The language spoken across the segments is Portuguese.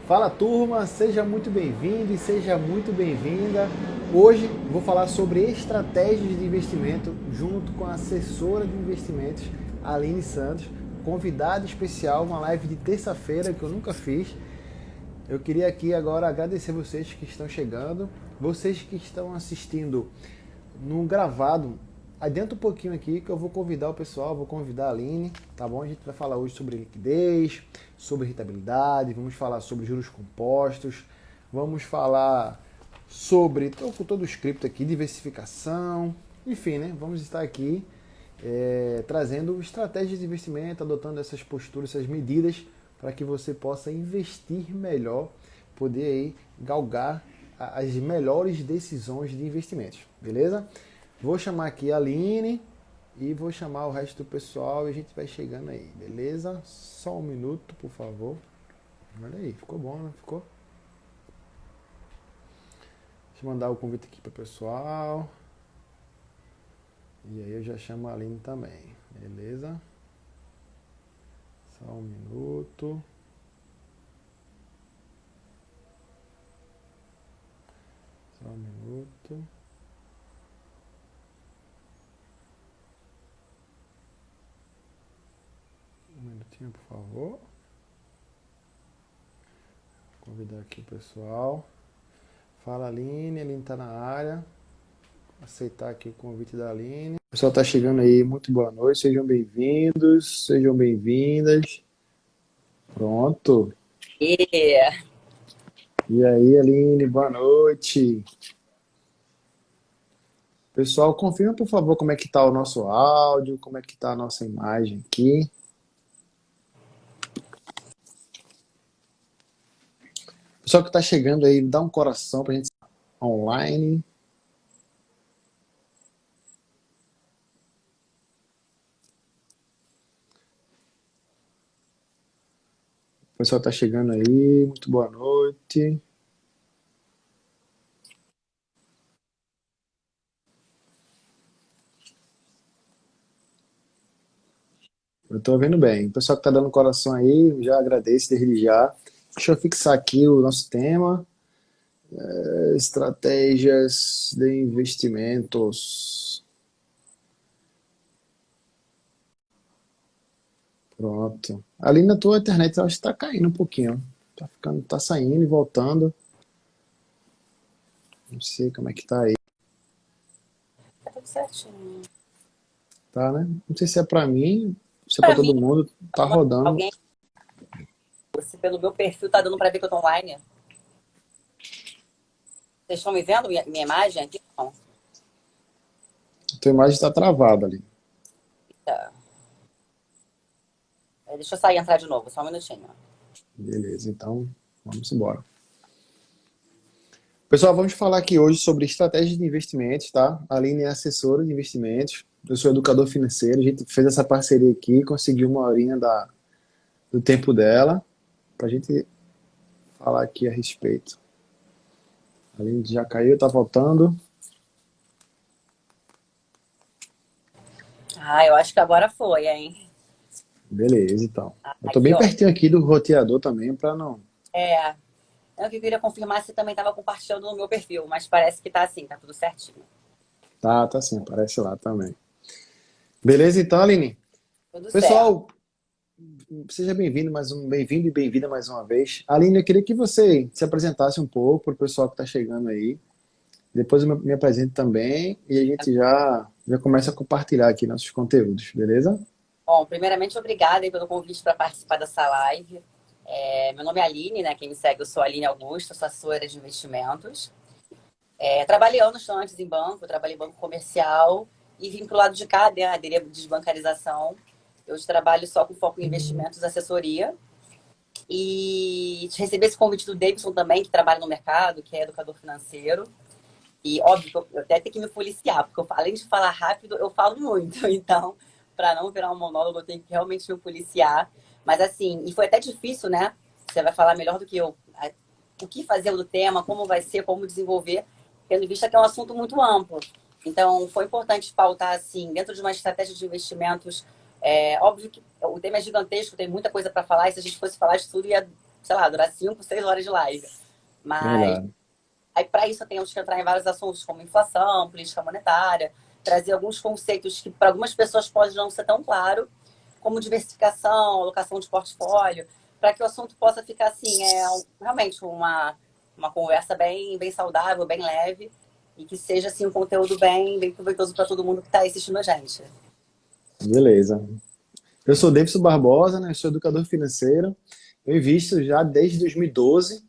Fala turma, seja muito bem-vindo e seja muito bem-vinda. Hoje vou falar sobre estratégias de investimento junto com a assessora de investimentos Aline Santos, convidada especial, uma live de terça-feira que eu nunca fiz. Eu queria aqui agora agradecer vocês que estão chegando, vocês que estão assistindo no gravado. Adianta um pouquinho aqui que eu vou convidar o pessoal, vou convidar a Aline, tá bom? A gente vai falar hoje sobre liquidez, sobre rentabilidade, vamos falar sobre juros compostos, vamos falar sobre, estou com todo o script aqui, diversificação, enfim, né? Vamos estar aqui trazendo estratégias de investimento, adotando essas posturas, essas medidas para que você possa investir melhor, poder aí galgar as melhores decisões de investimentos, beleza? Vou chamar aqui a Aline e vou chamar o resto do pessoal e a gente vai chegando aí, beleza? Só um minuto, por favor. Olha aí, ficou bom, né? Ficou? Deixa eu mandar o convite aqui para o pessoal. E aí eu já chamo a Aline também, beleza? Só um minuto. Só um minuto. Um minutinho, por favor. Vou convidar aqui o pessoal. Fala, Aline. A Aline está na área. Aceitar aqui o convite da Aline. O pessoal está chegando aí. Muito boa noite. Sejam bem-vindos. Sejam bem-vindas. Pronto. E E aí, Aline, boa noite. Pessoal, confirma, por favor, como é que tá o nosso áudio, como é que tá a nossa imagem aqui. Pessoal que está chegando aí, dá um coração pra gente online. O pessoal está chegando aí, muito boa noite. Eu estou vendo bem. O pessoal que está dando coração aí, já agradeço desde já. Deixa eu fixar aqui o nosso tema. Estratégias de investimentos. Pronto. Ali na tua internet, eu acho que está caindo um pouquinho. Tá ficando, tá saindo e voltando. Não sei como é que tá aí. tá tudo certinho. Tá, né? Não sei se é para mim, se é para Pra mim, todo mundo. Tá rodando. alguém, se pelo meu perfil tá dando pra ver que eu tô online. Vocês estão me vendo, minha imagem aqui? Não. A tua imagem está travada ali. Tá. Deixa eu sair e entrar de novo, só um minutinho. Beleza, então vamos embora. Pessoal, vamos falar aqui hoje sobre estratégias de investimentos, tá? A Aline é assessora de investimentos, eu sou educador financeiro, a gente fez essa parceria aqui, conseguiu uma horinha do tempo dela, para a gente falar aqui a respeito. A Aline já caiu, tá voltando. Ah, eu acho que agora foi, hein? Beleza, então. Eu tô Aqui, bem ó. pertinho aqui do roteador também, para não... É. Eu que queria confirmar se também tava compartilhando no meu perfil, mas parece que tá assim, tá tudo certinho. Tá sim, aparece lá também. Beleza, então, Aline? Tudo certo. Pessoal, seja bem-vindo bem-vindo e bem-vinda mais uma vez. Aline, eu queria que você se apresentasse um pouco para o pessoal que está chegando aí. Depois eu me apresento também e a gente já começa a compartilhar aqui nossos conteúdos, beleza? Bom, primeiramente, obrigada aí pelo convite para participar dessa live. Meu nome é Aline, né? Quem me segue, eu sou a Aline Augusto, sou assessora de investimentos. Trabalhei anos antes em banco, trabalhei em banco comercial e vim para o lado de cá, né, aderi à desbancarização. Eu trabalho só com foco em investimentos, assessoria. E recebi esse convite do Davidson também, que trabalha no mercado, que é educador financeiro. E óbvio que eu até tenho que me policiar, porque além de falar rápido, eu falo muito. Então, para não virar um monólogo, eu tenho que realmente me policiar. Mas assim, e foi até difícil, né? Você vai falar melhor do que eu. O que fazer do tema, como vai ser, como desenvolver, tendo em vista que é um assunto muito amplo. Então, foi importante pautar, assim, dentro de uma estratégia de investimentos. Óbvio que o tema é gigantesco, tem muita coisa para falar, e se a gente fosse falar de tudo, ia sei lá, durar 5, 6 horas de live. Mas Verdade. aí, para isso, eu tenho que entrar em vários assuntos, como inflação, política monetária, trazer alguns conceitos que para algumas pessoas pode não ser tão claro, como diversificação, alocação de portfólio, para que o assunto possa ficar assim, realmente uma conversa bem saudável, bem leve, e que seja assim, um conteúdo bem proveitoso para todo mundo que está assistindo a gente. Beleza. Eu sou Davidson Barbosa, né? Sou educador financeiro. Eu invisto já desde 2012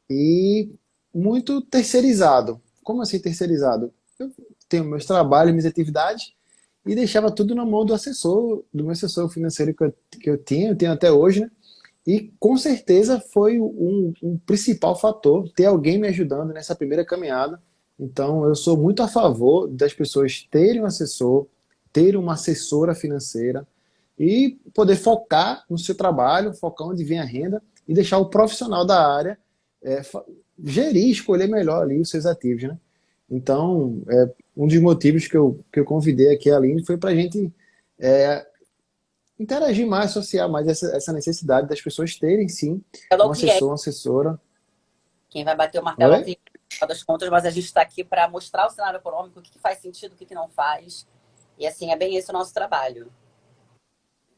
e muito terceirizado. Como assim terceirizado? Eu tenho meus trabalhos, minhas atividades e deixava tudo na mão do assessor, do meu assessor financeiro que eu tinha, eu tenho até hoje, né? E com certeza foi um principal fator ter alguém me ajudando nessa primeira caminhada. Então eu sou muito a favor das pessoas terem um assessor, ter uma assessora financeira e poder focar no seu trabalho, focar onde vem a renda e deixar o profissional da área é, gerir, escolher melhor ali os seus ativos, né? Então, um dos motivos que eu convidei aqui a Aline foi para a gente é, interagir mais, associar mais essa necessidade das pessoas terem, sim, Ela é um o cliente, assessor, uma assessora. quem vai bater o martelo é o Oi? cliente, no final das contas, mas a gente está aqui para mostrar o cenário econômico, o que faz sentido, o que não faz. E assim, é bem esse o nosso trabalho.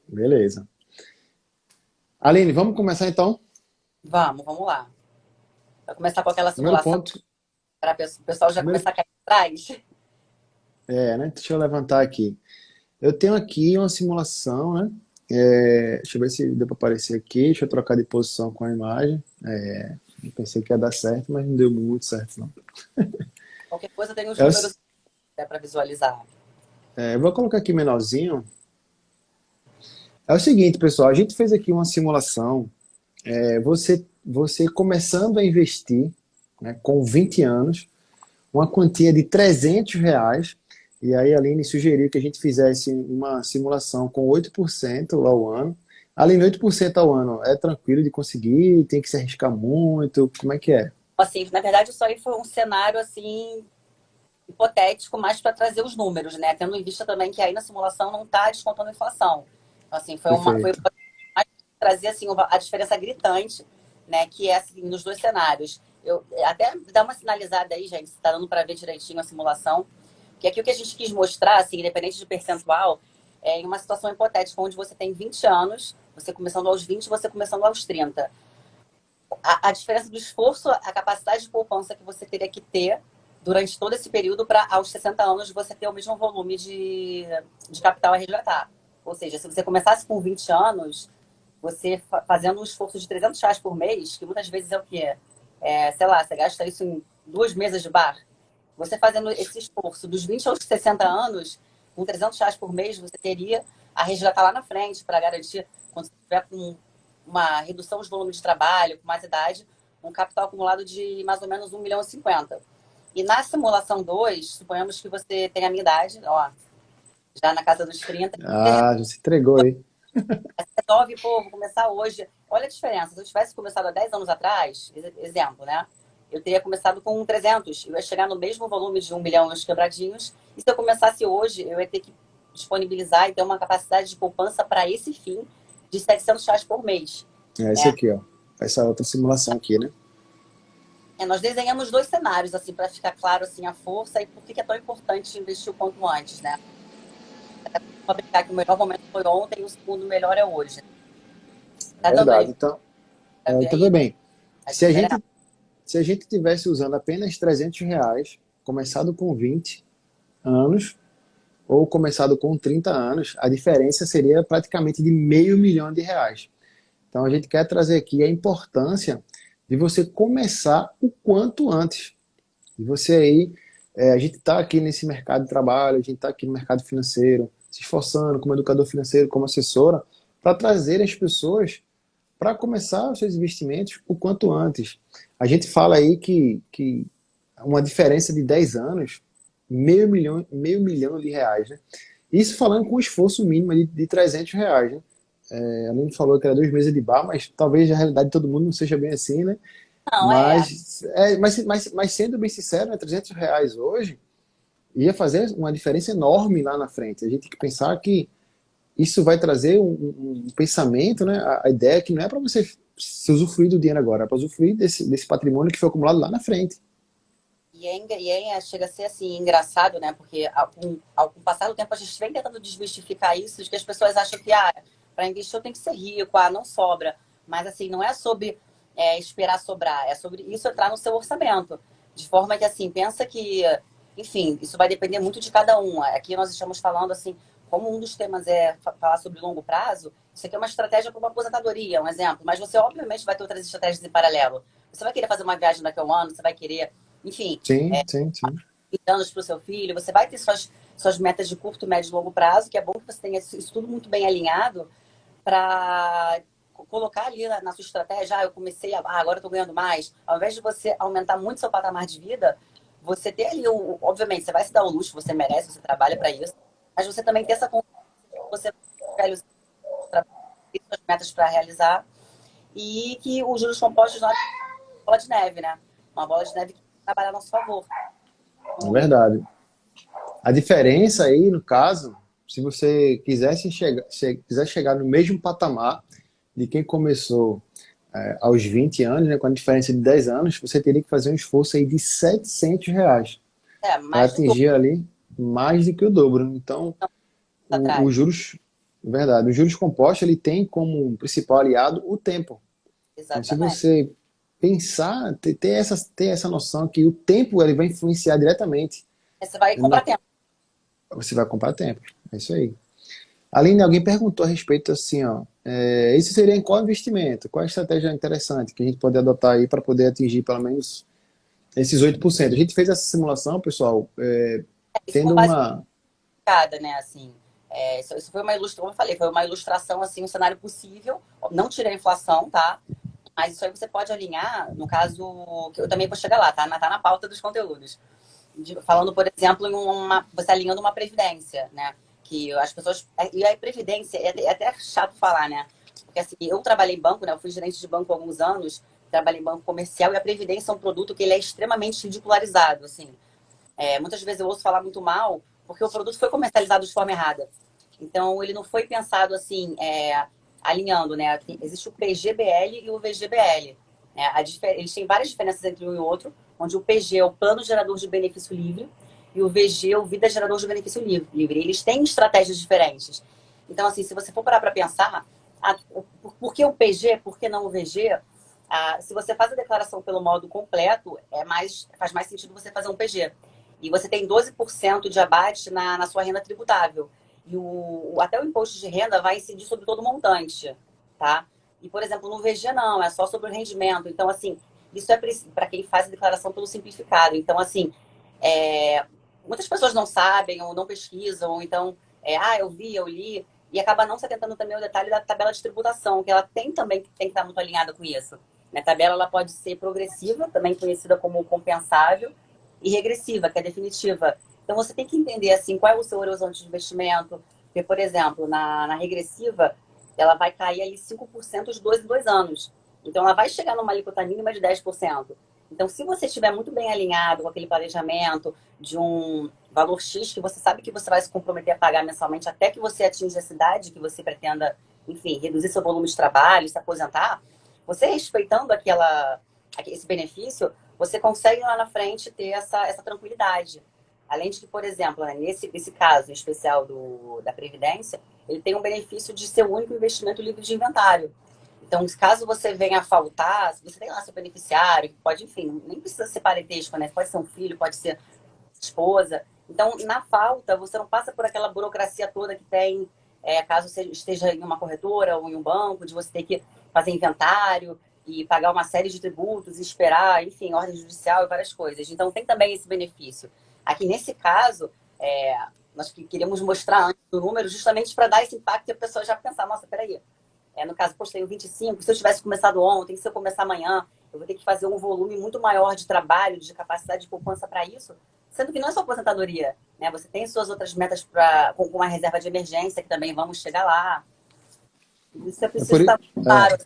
Beleza. Aline, vamos começar então? Vamos lá. Vai começar com aquela Primeiro simulação ponto, para o pessoal já primeiro, começar a cair atrás. né? Deixa eu levantar aqui. Eu tenho aqui uma simulação, né? Deixa eu ver se deu para aparecer aqui. Deixa eu trocar de posição com a imagem. Eu pensei que ia dar certo, mas não deu muito certo, não. Qualquer coisa tem os É o números para visualizar. eu vou colocar aqui menorzinho. É o seguinte, pessoal, a gente fez aqui uma simulação. Você começando a investir, né, com 20 anos, uma quantia de R$ 300, e aí a Aline sugeriu que a gente fizesse uma simulação com 8% ao ano. Aline, 8% ao ano é tranquilo de conseguir? Tem que se arriscar muito? Como é que é? Assim, na verdade, isso aí foi um cenário assim hipotético, mais para trazer os números, né? Tendo em vista também que aí na simulação não está descontando a inflação. Então, assim, foi Perfeito. mais trazer assim a diferença gritante, né? Que é assim nos dois cenários. Eu até dar uma sinalizada aí, gente, se está dando para ver direitinho a simulação, que aqui o que a gente quis mostrar, assim, independente de percentual, é em uma situação hipotética onde você tem 20 anos, você começando aos 20, você começando aos 30. A diferença do esforço, a capacidade de poupança que você teria que ter durante todo esse período para aos 60 anos você ter o mesmo volume de capital a resgatar. Ou seja, se você começasse com 20 anos, você fazendo um esforço de R$ 300 por mês, que muitas vezes é o quê? Sei lá, você gasta isso em 2 mesas de bar. Você fazendo esse esforço dos 20 aos 60 anos, com R$ 300 por mês, você teria a resgatar lá na frente para garantir, quando você estiver com uma redução de volume de trabalho, com mais idade, um capital acumulado de mais ou menos 1,50 milhão. E na simulação 2, suponhamos que você tem a minha idade, ó, já na casa dos 30, você Ah, já se entregou aí. resolve, pô, vou começar hoje. Olha a diferença. Se eu tivesse começado há 10 anos atrás, exemplo, né? Eu teria começado com 300. Eu ia chegar no mesmo volume de 1 milhão nos quebradinhos. E se eu começasse hoje, eu ia ter que disponibilizar e ter uma capacidade de poupança para esse fim de R$ 700 por mês, É esse né? aqui, ó. Essa outra simulação aqui, né? Nós desenhamos dois cenários, assim, para ficar claro, assim, a força e por que é tão importante investir o quanto antes, né? Vou brincar que o melhor momento foi ontem e o segundo melhor é hoje. É Tá dando verdade. aí Então, para ver então aí tudo bem. a Se a diferença? gente Se a gente tivesse usando apenas R$ 300, começado com 20 anos ou começado com 30 anos, a diferença seria praticamente de R$ 500 mil. Então a gente quer trazer aqui a importância de você começar o quanto antes. E você aí, a gente está aqui nesse mercado de trabalho, a gente está aqui no mercado financeiro, se esforçando como educador financeiro, como assessora, para trazer as pessoas para começar os seus investimentos o quanto antes. A gente fala aí que uma diferença de 10 anos, meio milhão de reais, né? Isso falando com um esforço mínimo de R$ 300, né? A Aline falou que era 2 meses de bar, mas talvez a realidade de todo mundo não seja bem assim, né? Não, Mas sendo bem sincero, né, R$ 300 hoje ia fazer uma diferença enorme lá na frente. A gente tem que pensar que isso vai trazer um pensamento, né? A ideia é que não é para você se usufruir do dinheiro agora, é para usufruir desse patrimônio que foi acumulado lá na frente. Chega a ser assim, engraçado, né? Porque com o passar do tempo a gente vem tentando desmistificar isso, de que as pessoas acham que para investir eu tenho que ser rico, não sobra. Mas assim, não é sobre esperar sobrar, é sobre isso entrar no seu orçamento. De forma que assim, pensa que, enfim, isso vai depender muito de cada um. Aqui nós estamos falando assim, como um dos temas é falar sobre longo prazo, isso aqui é uma estratégia para uma aposentadoria, um exemplo. Mas você obviamente vai ter outras estratégias em paralelo. Você vai querer fazer uma viagem daqui a um ano, você vai querer, enfim, Sim, sim, sim. anos para o seu filho, você vai ter suas metas de curto, médio e longo prazo, que é bom que você tenha isso tudo muito bem alinhado para colocar ali na sua estratégia, eu comecei, agora eu estou ganhando mais. Ao invés de você aumentar muito seu patamar de vida, você ter ali, obviamente, você vai se dar o luxo, você merece, você trabalha para isso, mas você também ter essa consciência de que você tem suas metas para realizar e que os juros compostos não é uma bola de neve, né? Uma bola de neve que trabalha a nosso favor. É verdade. A diferença aí, no caso, se você quiser chegar no mesmo patamar de quem começou aos 20 anos, né, com a diferença de 10 anos, você teria que fazer um esforço aí de R$ 700 para Mais do dobro atingir ali mais do que o dobro. Então, os atrás. juros, verdade, os juros compostos, ele tem como principal aliado o tempo. Então, se Exatamente. você pensar, ter essa noção que o tempo ele vai influenciar diretamente, Você vai comprar na, tempo. você vai comprar tempo. É isso aí. Aline, alguém perguntou a respeito assim, ó, isso seria em qual investimento? Qual a estratégia interessante que a gente pode adotar aí para poder atingir pelo menos esses 8%? A gente fez essa simulação, pessoal, Isso com tendo base uma... em cada, né? Assim, isso foi uma ilustração, como eu falei, foi uma ilustração, assim, um cenário possível. Não tirei a inflação, tá? Mas isso aí você pode alinhar, no caso, que eu também vou chegar lá, tá na pauta dos conteúdos. Falando, por exemplo, você alinhando uma previdência, né? Que as pessoas. E a previdência, é até chato falar, né? Porque assim, eu trabalhei em banco, né? Eu fui gerente de banco há alguns anos, trabalhei em banco comercial, e a previdência é um produto que ele é extremamente ridicularizado, assim. Muitas vezes eu ouço falar muito mal, porque o produto foi comercializado de forma errada. Então, ele não foi pensado assim, alinhando, né? Existe o PGBL e o VGBL. Né? Eles têm várias diferenças entre um e outro, onde o PG é o Plano Gerador de Benefício Livre e o VG é o Vida Gerador de Benefício Livre. Eles têm estratégias diferentes. Então, assim, se você for parar para pensar, por que o PG, por que não o VG? Se você faz a declaração pelo modo completo, faz mais sentido você fazer um PG. E você tem 12% de abate na sua renda tributável. E até o imposto de renda vai incidir sobre todo o montante, tá? E, por exemplo, no VG não, é só sobre o rendimento. Então, assim, isso é para quem faz a declaração pelo simplificado. Então, assim, muitas pessoas não sabem ou não pesquisam, ou então, eu li, e acaba não se atentando também ao detalhe da tabela de tributação, que ela também tem que estar muito alinhada com isso. A tabela ela pode ser progressiva, também conhecida como compensável, e regressiva, que é definitiva. Então, você tem que entender assim, qual é o seu horizonte de investimento. Porque, por exemplo, na regressiva, ela vai cair ali 5% de 2 em 2 anos. Então, ela vai chegar numa alíquota mínima de 10%. Então, se você estiver muito bem alinhado com aquele planejamento de um valor X que você sabe que você vai se comprometer a pagar mensalmente até que você atinja a cidade que você pretenda, enfim, reduzir seu volume de trabalho, se aposentar, você respeitando esse benefício, você consegue lá na frente ter essa tranquilidade. Além de que, por exemplo, né, nesse caso especial da Previdência, ele tem um benefício de ser o único investimento livre de inventário. Então, caso você venha a faltar, se você tem lá seu beneficiário, que pode, enfim, nem precisa ser parentesco, né? Pode ser um filho, pode ser esposa. Então, na falta, você não passa por aquela burocracia toda que tem, caso você esteja em uma corretora ou em um banco, de você ter que fazer inventário e pagar uma série de tributos, e esperar, enfim, ordem judicial e várias coisas. Então, tem também esse benefício. Aqui, nesse caso, nós queríamos mostrar antes o número justamente para dar esse impacto e a pessoa já pensar, nossa, peraí, no caso, poxa, tenho 25, se eu tivesse começado ontem, se eu começar amanhã, eu vou ter que fazer um volume muito maior de trabalho, de capacidade de poupança para isso, sendo que não é só aposentadoria, né? Você tem suas outras metas com uma reserva de emergência, que também vamos chegar lá. Isso é É preciso por, estar i- claro.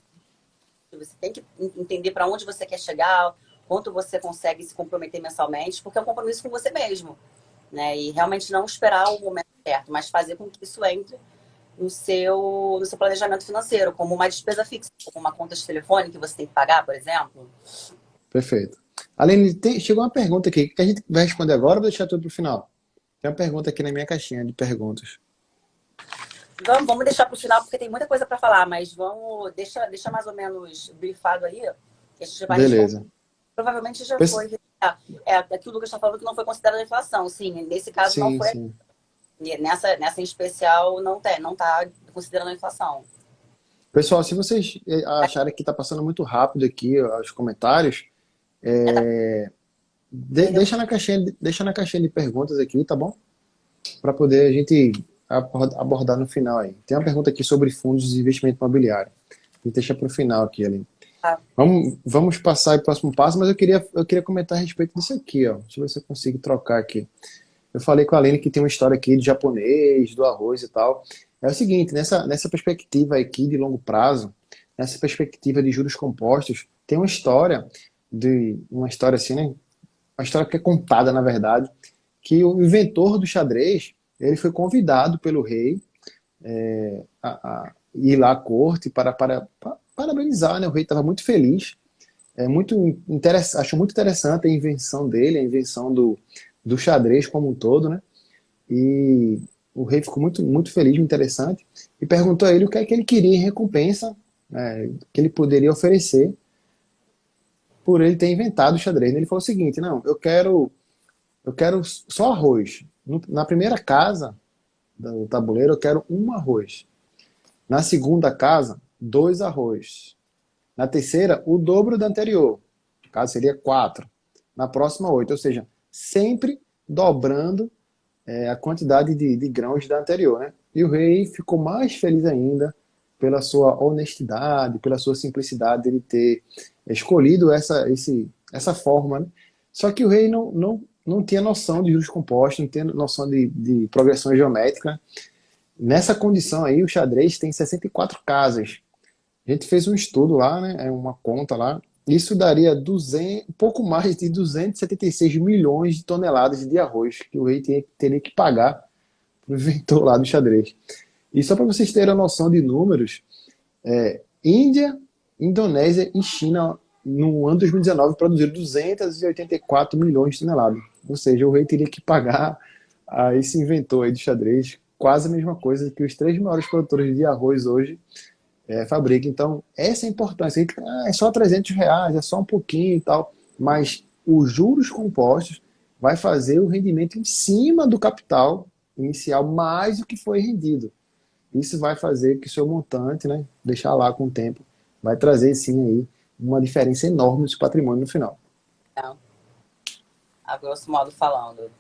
Você tem que entender para onde você quer chegar, quanto você consegue se comprometer mensalmente, porque é um compromisso com você mesmo, né? E realmente não esperar o momento certo, mas fazer com que isso entre no seu planejamento financeiro, como uma despesa fixa, como uma conta de telefone que você tem que pagar, por exemplo. Perfeito. Aline, chegou uma pergunta aqui que a gente vai responder agora ou vou deixar tudo para o final? Tem uma pergunta aqui na minha caixinha de perguntas. Vamos deixar para o final, porque tem muita coisa para falar, mas vamos deixa mais ou menos briefado aí, que a gente vai responder. Beleza. Provavelmente já foi. Aqui o Lucas está falando que não foi considerada inflação. Sim, nesse caso não Sim, foi. sim. Nessa em especial não está considerando a inflação. Pessoal, se vocês acharem que está passando muito rápido aqui os comentários, deixa na caixinha de perguntas aqui, tá bom? Para poder a gente abordar no final aí. Tem uma pergunta aqui sobre fundos de investimento imobiliário. A gente deixa para o final aqui, Aline. Tá. Vamos passar o próximo passo, mas eu queria comentar a respeito disso aqui, ó. Deixa eu ver se eu consigo trocar aqui. Eu falei com a Aline que tem uma história aqui de japonês, do arroz e tal. É o seguinte, nessa perspectiva aqui de longo prazo, nessa perspectiva de juros compostos, tem uma história assim, né? Uma história que é contada, na verdade, que o inventor do xadrez, ele foi convidado pelo rei a ir lá à corte para parabenizar, né? O rei estava muito feliz, achou muito interessante a invenção dele, a invenção do xadrez como um todo, né? E o rei ficou muito, muito feliz, muito interessante, e perguntou a ele o que é que ele queria em recompensa, que ele poderia oferecer por ele ter inventado o xadrez. Ele falou o seguinte: não, eu quero só arroz. Na primeira casa do tabuleiro, eu quero um arroz. Na segunda casa, 2 arroz. Na terceira, o dobro da anterior. No caso, seria 4. Na próxima, 8. Ou seja, sempre dobrando a quantidade de grãos da anterior, né? E o rei ficou mais feliz ainda pela sua honestidade, pela sua simplicidade de ele ter escolhido essa forma, né? Só que o rei não tinha noção de juros compostos, não tinha noção de progressão geométrica. Nessa condição aí, o xadrez tem 64 casas. A gente fez um estudo lá, né? Uma conta lá. Isso daria pouco mais de 276 milhões de toneladas de arroz que o rei teria que pagar para o inventor lá do xadrez. E só para vocês terem a noção de números, Índia, Indonésia e China, no ano 2019, produziram 284 milhões de toneladas. Ou seja, o rei teria que pagar a esse inventor aí do xadrez quase a mesma coisa que os 3 maiores produtores de arroz hoje fabricam. Então, essa é a importância. É só R$ 300, é só um pouquinho e tal. Mas os juros compostos vai fazer o rendimento em cima do capital inicial mais do que foi rendido. Isso vai fazer que o seu montante, né, deixar lá com o tempo, vai trazer sim aí uma diferença enorme no seu patrimônio no final. A grosso modo falando.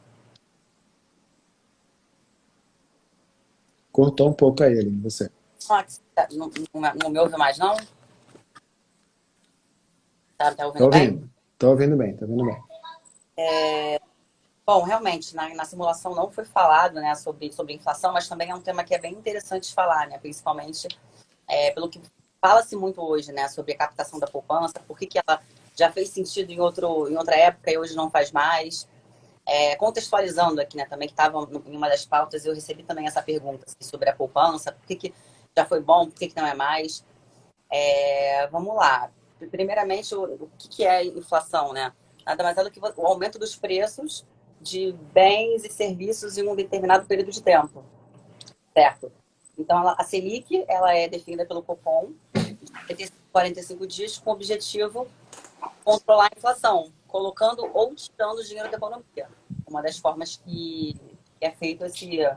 Cortou um pouco aí, Aline, você. Não me ouve mais, não? Tá ouvindo bem? Tô ouvindo bem, tô ouvindo bem. Bom, realmente, na simulação não foi falado, né, sobre inflação, mas também é um tema que é bem interessante de falar, né, principalmente pelo que fala-se muito hoje, né, sobre a captação da poupança, por que ela já fez sentido em outra época e hoje não faz mais. Contextualizando aqui, né, também que estava em uma das pautas, eu recebi também essa pergunta assim, sobre a poupança, por que já foi bom, por que não é mais. Vamos lá. Primeiramente, o que é inflação, né? Nada mais é do que o aumento dos preços de bens e serviços em um determinado período de tempo, certo? Então, a Selic, ela é definida pelo Copom, de 45 dias, com o objetivo de controlar a inflação, colocando ou tirando o dinheiro da economia. Uma das formas que é feito esse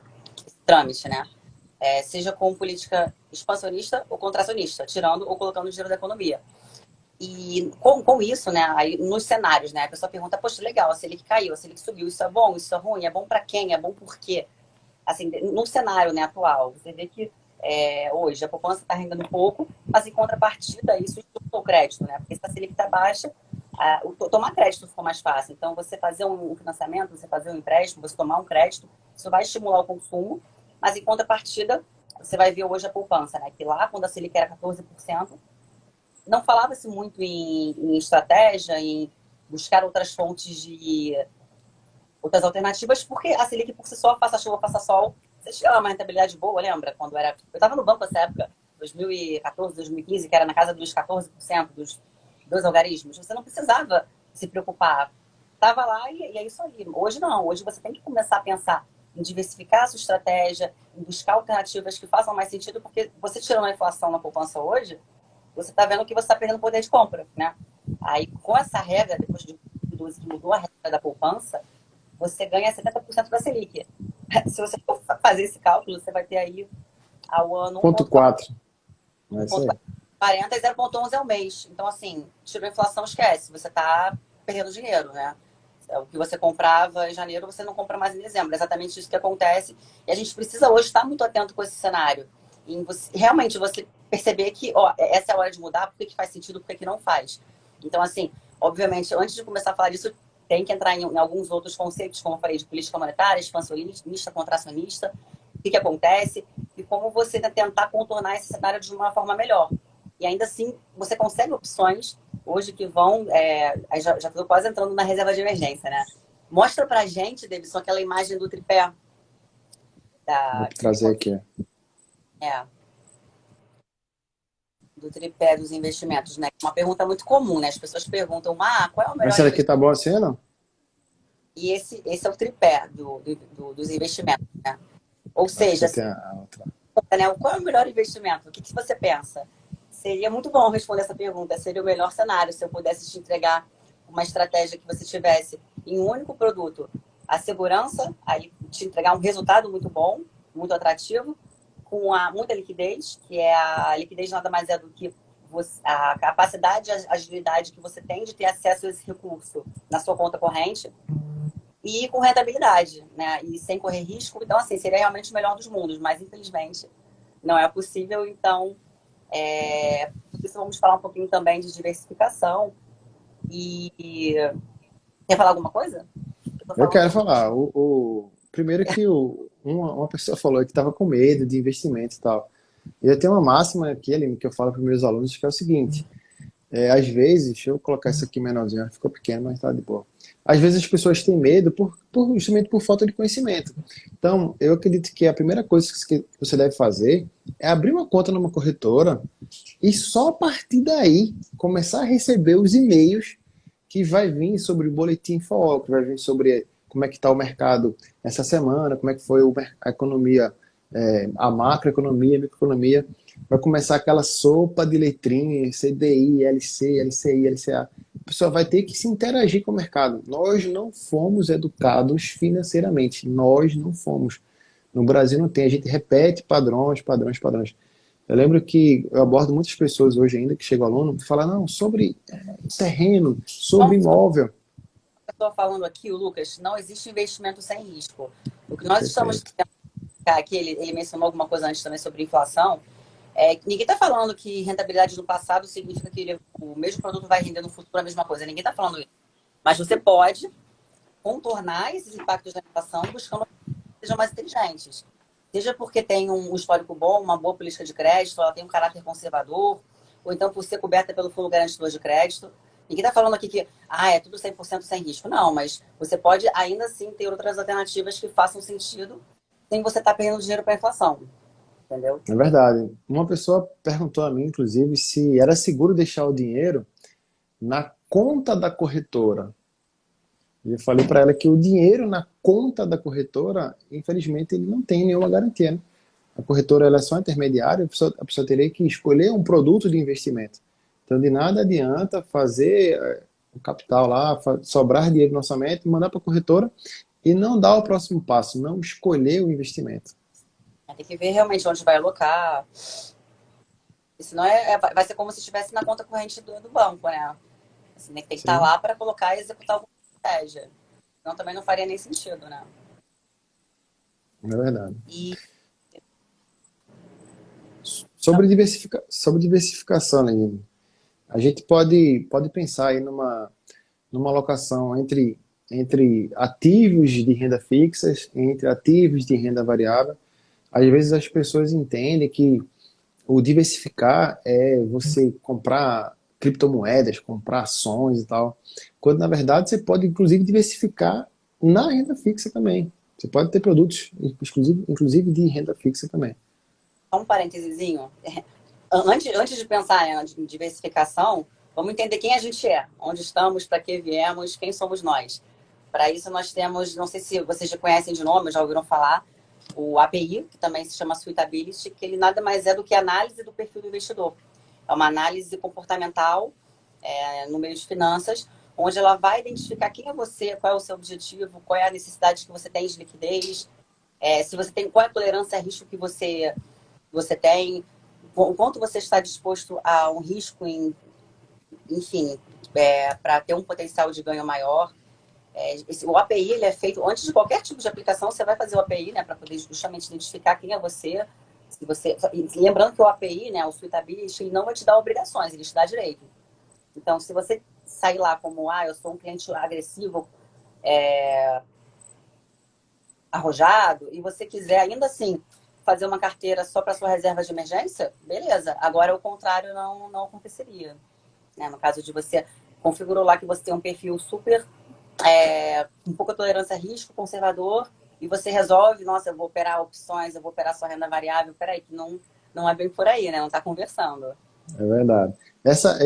trâmite, né? Seja com política expansionista ou contracionista, tirando ou colocando o dinheiro da economia. E com isso, né, aí nos cenários, né, a pessoa pergunta, poxa, legal, a Selic caiu, a Selic subiu, isso é bom, isso é ruim, é bom para quem, é bom por quê? Assim, no cenário, né, atual, você vê que hoje a poupança está rendendo pouco, mas em contrapartida isso estimula o crédito, né, porque se a Selic está baixa, tomar crédito ficou mais fácil. Então, você fazer um financiamento, você fazer um empréstimo, você tomar um crédito, isso vai estimular o consumo, mas em contrapartida, você vai ver hoje a poupança, né, que lá, quando a Selic era 14%, não falava-se muito em estratégia, em buscar outras fontes outras alternativas, porque a Selic por si só, faça chuva, faça sol, Você tinha uma rentabilidade boa, lembra? Quando era. Eu estava no banco nessa época, 2014, 2015, que era na casa dos 14% dos algarismos. Você não precisava se preocupar. Estava lá e é isso aí. Hoje não. Hoje você tem que começar a pensar em diversificar a sua estratégia, em buscar alternativas que façam mais sentido, porque você tirando a inflação na poupança hoje, você está vendo que você está perdendo poder de compra, né? Aí, com essa regra, depois de 2012 que mudou a regra da poupança, você ganha 70% da Selic. Se você for fazer esse cálculo, você vai ter aí ao ano Ponto 4. É isso aí. 1,40 e 0,11 ao mês. Então, assim, tirou a inflação, esquece. Você está perdendo dinheiro, né? O que você comprava em janeiro, você não compra mais em dezembro. É exatamente isso que acontece. E a gente precisa hoje estar muito atento com esse cenário. Em você, realmente você perceber que, ó, essa é a hora de mudar, por que faz sentido, por que não faz. Então, assim, obviamente, antes de começar a falar disso, tem que entrar em alguns outros conceitos, como eu falei, de política monetária, expansionista, contracionista, o que acontece e como você tentar contornar esse cenário de uma forma melhor. E ainda assim, você consegue opções hoje que vão... já estou quase entrando na reserva de emergência, né? Mostra pra gente, Davidson, aquela imagem do tripé. Vou trazer aqui. É, do tripé dos investimentos, né? Uma pergunta muito comum, né? As pessoas perguntam, qual é o melhor Essa daqui investimento? tá bom assim ou não? E esse é o tripé dos investimentos, né? Ou Acho que seja, tem a outra. né, qual é o melhor investimento? O que você pensa? Seria muito bom responder essa pergunta. Seria o melhor cenário se eu pudesse te entregar uma estratégia que você tivesse em um único produto. A segurança, aí te entregar um resultado muito bom, muito atrativo, com muita liquidez, que é a liquidez nada mais é do que a capacidade e a agilidade que você tem de ter acesso a esse recurso na sua conta corrente e com rentabilidade, né? E sem correr risco. Então, assim, seria realmente o melhor dos mundos, mas infelizmente não é possível. Então, por isso vamos falar um pouquinho também de diversificação. E quer falar alguma coisa? Eu quero falar. Primeiro que uma pessoa falou que estava com medo de investimento e tal. E eu tenho uma máxima aqui, Aline, que eu falo para os meus alunos, que é o seguinte. Às vezes, deixa eu colocar isso aqui menorzinho, ficou pequeno, mas tá de boa. Às vezes as pessoas têm medo justamente por falta de conhecimento. Então, eu acredito que a primeira coisa que você deve fazer é abrir uma conta numa corretora e só a partir daí começar a receber os e-mails que vai vir sobre o boletim FOL, que vai vir sobre como é que está o mercado essa semana, como é que foi a economia, a macroeconomia, a microeconomia. Vai começar aquela sopa de letrinhas, CDI, LC, LCI, LCA. A pessoa vai ter que se interagir com o mercado. Nós não fomos educados financeiramente. Nós não fomos. No Brasil não tem. A gente repete padrões, padrões, padrões. Eu lembro que eu abordo muitas pessoas hoje ainda que chegam aluno e falam, não, sobre terreno, sobre Como imóvel. eu estou falando aqui, o Lucas, não existe investimento sem risco. O que nós estamos Perfeito. aqui, ele mencionou alguma coisa antes também sobre inflação. Ninguém está falando que rentabilidade no passado significa que o mesmo produto vai render no futuro a mesma coisa. Ninguém está falando isso. Mas você pode contornar esses impactos da inflação buscando que sejam mais inteligentes. Seja porque tem um histórico bom, uma boa política de crédito, ela tem um caráter conservador, ou então por ser coberta pelo fundo garantidor de crédito. Ninguém está falando aqui que é tudo 100% sem risco. Não, mas você pode ainda assim ter outras alternativas que façam sentido sem você estar perdendo dinheiro para a inflação. Entendeu? É verdade. Uma pessoa perguntou a mim, inclusive, se era seguro deixar o dinheiro na conta da corretora. E eu falei para ela que o dinheiro na conta da corretora, infelizmente, ele não tem nenhuma garantia. Né? A corretora ela é só intermediária, a pessoa teria que escolher um produto de investimento. Então, de nada adianta fazer o capital lá, sobrar dinheiro no orçamento, mandar para a corretora e não dar o próximo passo, não escolher o investimento. Tem que ver realmente onde vai alocar. Senão vai ser como se estivesse na conta corrente do banco, né? Assim, tem que estar Sim, lá para colocar e executar alguma estratégia. Senão também não faria nem sentido, né? é verdade. E Sobre diversificação, né? A gente pode pensar aí numa alocação entre ativos de renda fixas, entre ativos de renda variável. Às vezes as pessoas entendem que o diversificar é você comprar criptomoedas, comprar ações e tal, quando na verdade você pode inclusive diversificar na renda fixa também. Você pode ter produtos, inclusive de renda fixa também. Só um parênteses. Antes de pensar, né, em diversificação, vamos entender quem a gente é, onde estamos, para que viemos, quem somos nós. Para isso, nós temos, não sei se vocês já conhecem de nome, já ouviram falar, o API, que também se chama Suitability, que ele nada mais é do que análise do perfil do investidor. É uma análise comportamental no meio de finanças, onde ela vai identificar quem é você, qual é o seu objetivo, qual é a necessidade que você tem de liquidez, se você tem, qual é a tolerância a risco que você tem, o quanto você está disposto a um risco, enfim, para ter um potencial de ganho maior. O API ele é feito antes de qualquer tipo de aplicação. Você vai fazer o API, né, para poder justamente identificar quem é você. Se você, lembrando que o API, né, o Suitability, ele não vai te dar obrigações, ele te dá direito. Então, se você sair lá como, eu sou um cliente agressivo, arrojado, e você quiser ainda assim fazer uma carteira só para sua reserva de emergência, beleza. Agora, o contrário não aconteceria. Né? No caso de você configurou lá que você tem um perfil super com pouca tolerância a risco, conservador, e você resolve, nossa, eu vou operar opções, eu vou operar sua renda variável, peraí, que não é bem por aí, né? Não está conversando. É verdade. Essa,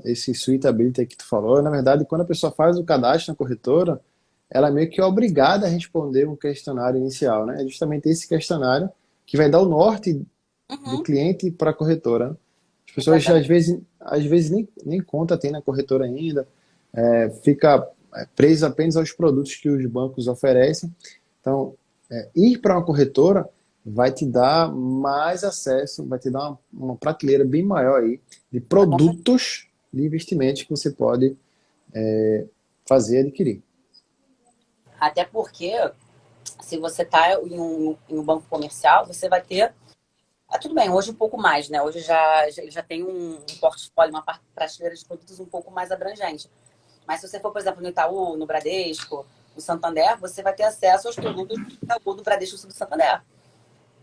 esse suitability que tu falou, na verdade, quando a pessoa faz o cadastro na corretora, ela meio que é obrigada a responder um questionário inicial, né? É justamente esse questionário que vai dar o norte do Uhum. cliente para a corretora. As pessoas Exatamente. às vezes nem conta tem na corretora ainda, fica preso apenas aos produtos que os bancos oferecem. Então, ir para uma corretora vai te dar mais acesso, vai te dar uma prateleira bem maior aí de produtos de investimentos que você pode fazer e adquirir. Até porque, se você está em um banco comercial, você vai ter. Tudo bem, hoje um pouco mais, né? Hoje ele já tem um portfólio, uma prateleira de produtos um pouco mais abrangente. Mas se você for, por exemplo, no Itaú, no Bradesco, no Santander, você vai ter acesso aos produtos do Itaú, do Bradesco e do Santander.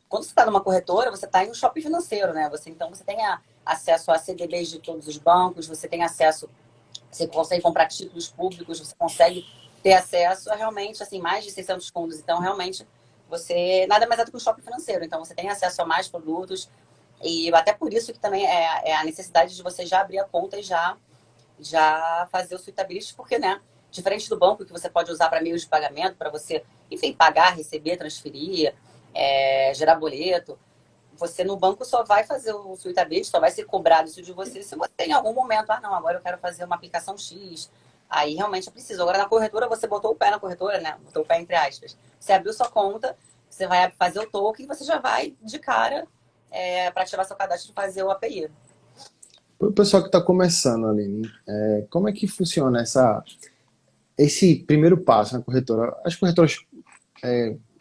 Quando você está numa corretora, você está em um shopping financeiro, né? Então, você tem acesso a CDBs de todos os bancos, você tem acesso, você consegue comprar títulos públicos, você consegue ter acesso a realmente, assim, mais de 600 fundos. Então, realmente, você nada mais é do que um shopping financeiro. Então, você tem acesso a mais produtos e até por isso que também é a necessidade de você já abrir a conta e já fazer o suitability, porque, né, diferente do banco que você pode usar para meios de pagamento, para você, enfim, pagar, receber, transferir, gerar boleto, você no banco só vai fazer o suitability, só vai ser cobrado isso de você se você em algum momento, não, agora eu quero fazer uma aplicação X, aí realmente é preciso. Agora na corretora, você botou o pé na corretora, né, botou o pé entre aspas, você abriu sua conta, você vai fazer o token e você já vai de cara para ativar seu cadastro e fazer o API. Para o pessoal que está começando, Aline, como é que funciona esse primeiro passo na corretora? As corretoras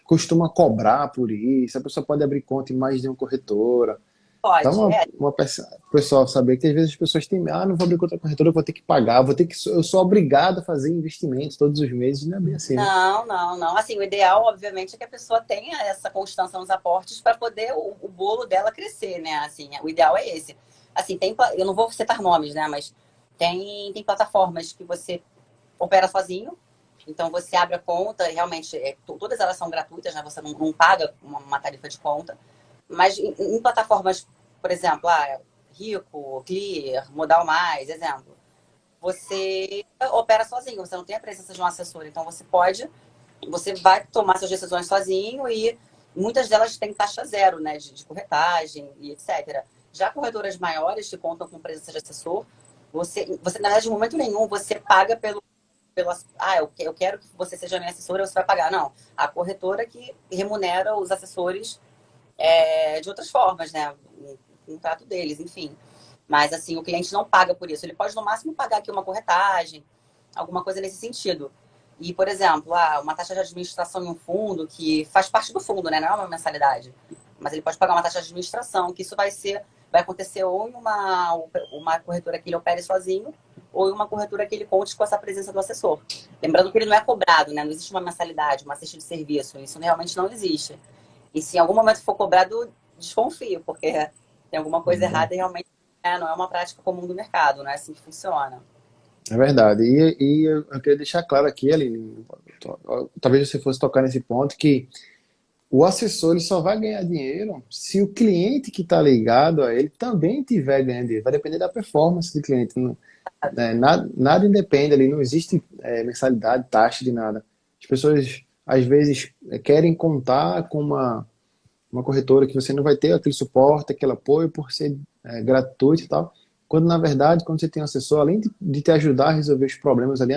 costumam cobrar por isso? A pessoa pode abrir conta em mais de uma corretora? Dá Pode, o pessoal saber que às vezes as pessoas têm, não vou abrir conta na corretora, eu vou ter que pagar, eu sou obrigado a fazer investimentos todos os meses, não é bem assim, né? Não. Assim, o ideal, obviamente, é que a pessoa tenha essa constância nos aportes para poder o bolo dela crescer, né? Assim, o ideal é esse. Assim, eu não vou citar nomes, né? Mas tem plataformas que você opera sozinho. Então, você abre a conta, e realmente, todas elas são gratuitas, né? Você não paga uma tarifa de conta. Mas em plataformas, por exemplo, Rico, Clear, Modal Mais, exemplo, você opera sozinho, você não tem a presença de um assessor. Então, você vai tomar suas decisões sozinho e muitas delas têm taxa zero, né, de corretagem e etc. Já corretoras maiores que contam com presença de assessor, você na verdade, em momento nenhum, você paga eu quero que você seja minha assessora, você vai pagar. Não, a corretora que remunera os assessores de outras formas, né, o contrato deles, enfim. Mas, assim, o cliente não paga por isso. Ele pode, no máximo, pagar aqui uma corretagem, alguma coisa nesse sentido. E, por exemplo, uma taxa de administração em um fundo, que faz parte do fundo, né? Não é uma mensalidade. Mas ele pode pagar uma taxa de administração, que isso vai acontecer ou em uma corretora que ele opere sozinho, ou em uma corretora que ele conte com essa presença do assessor. Lembrando que ele não é cobrado, né? Não existe uma mensalidade, uma cesta de serviço. Isso realmente não existe. E se em algum momento for cobrado, desconfio, porque tem alguma coisa errada e realmente não é uma prática comum do mercado, não é assim que funciona. É verdade. E eu queria deixar claro aqui, Aline, talvez você fosse tocar nesse ponto, que o assessor ele só vai ganhar dinheiro se o cliente que está ligado a ele também tiver ganhando dinheiro. Vai depender da performance do cliente. Nada independe ali, não existe mensalidade, taxa de nada. As pessoas, às vezes, querem contar com uma corretora que você não vai ter aquele suporte, aquele apoio por ser gratuito e tal. Quando, na verdade, quando você tem um assessor, além de te ajudar a resolver os problemas ali,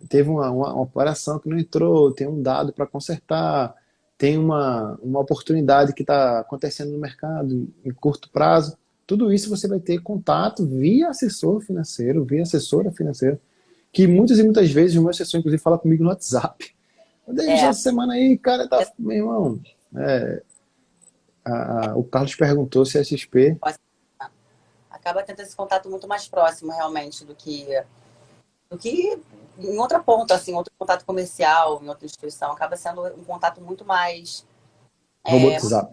teve uma operação que não entrou, tem um dado para consertar, tem uma oportunidade que está acontecendo no mercado em curto prazo. Tudo isso você vai ter contato via assessor financeiro, via assessora financeira, que muitas e muitas vezes o meu assessor, inclusive, fala comigo no WhatsApp. Eu dei essa É, semana aí, cara, tá, meu irmão. O Carlos perguntou se a XP. acaba tendo esse contato muito mais próximo, realmente, do que em outra ponta, assim, outro contato comercial, em outra instituição. Acaba sendo um contato muito mais muito Robotizado.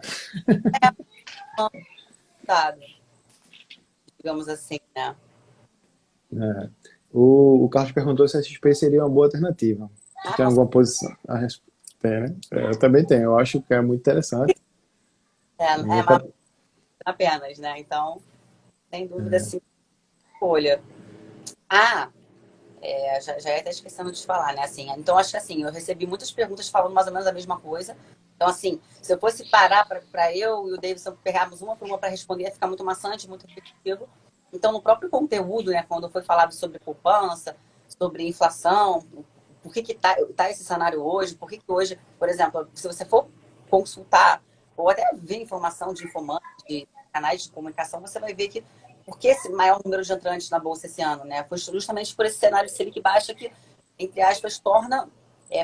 dado, digamos assim, né? É. O Carlos perguntou se a XP seria uma boa alternativa. Tu Ah, tem alguma posição a respeito? Tem, né? Eu também tenho. Eu acho que é muito interessante. é Nunca. mais apenas, né? Então, sem dúvida, sim, escolha. Ah, já ia até esquecendo de falar, né? Assim, então, acho que assim, eu recebi muitas perguntas falando mais ou menos a mesma coisa. Então, assim, se eu fosse parar para eu e o Davidson pegarmos uma por uma para responder, ia ficar muito maçante, muito repetitivo. Então, no próprio conteúdo, né, quando foi falado sobre poupança, sobre inflação, por que tá esse cenário hoje, por que hoje, por exemplo, se você for consultar ou até ver informação de informantes, de canais de comunicação, você vai ver que por que esse maior número de entrantes na Bolsa esse ano, né? Foi justamente por esse cenário Selic baixa que, entre aspas,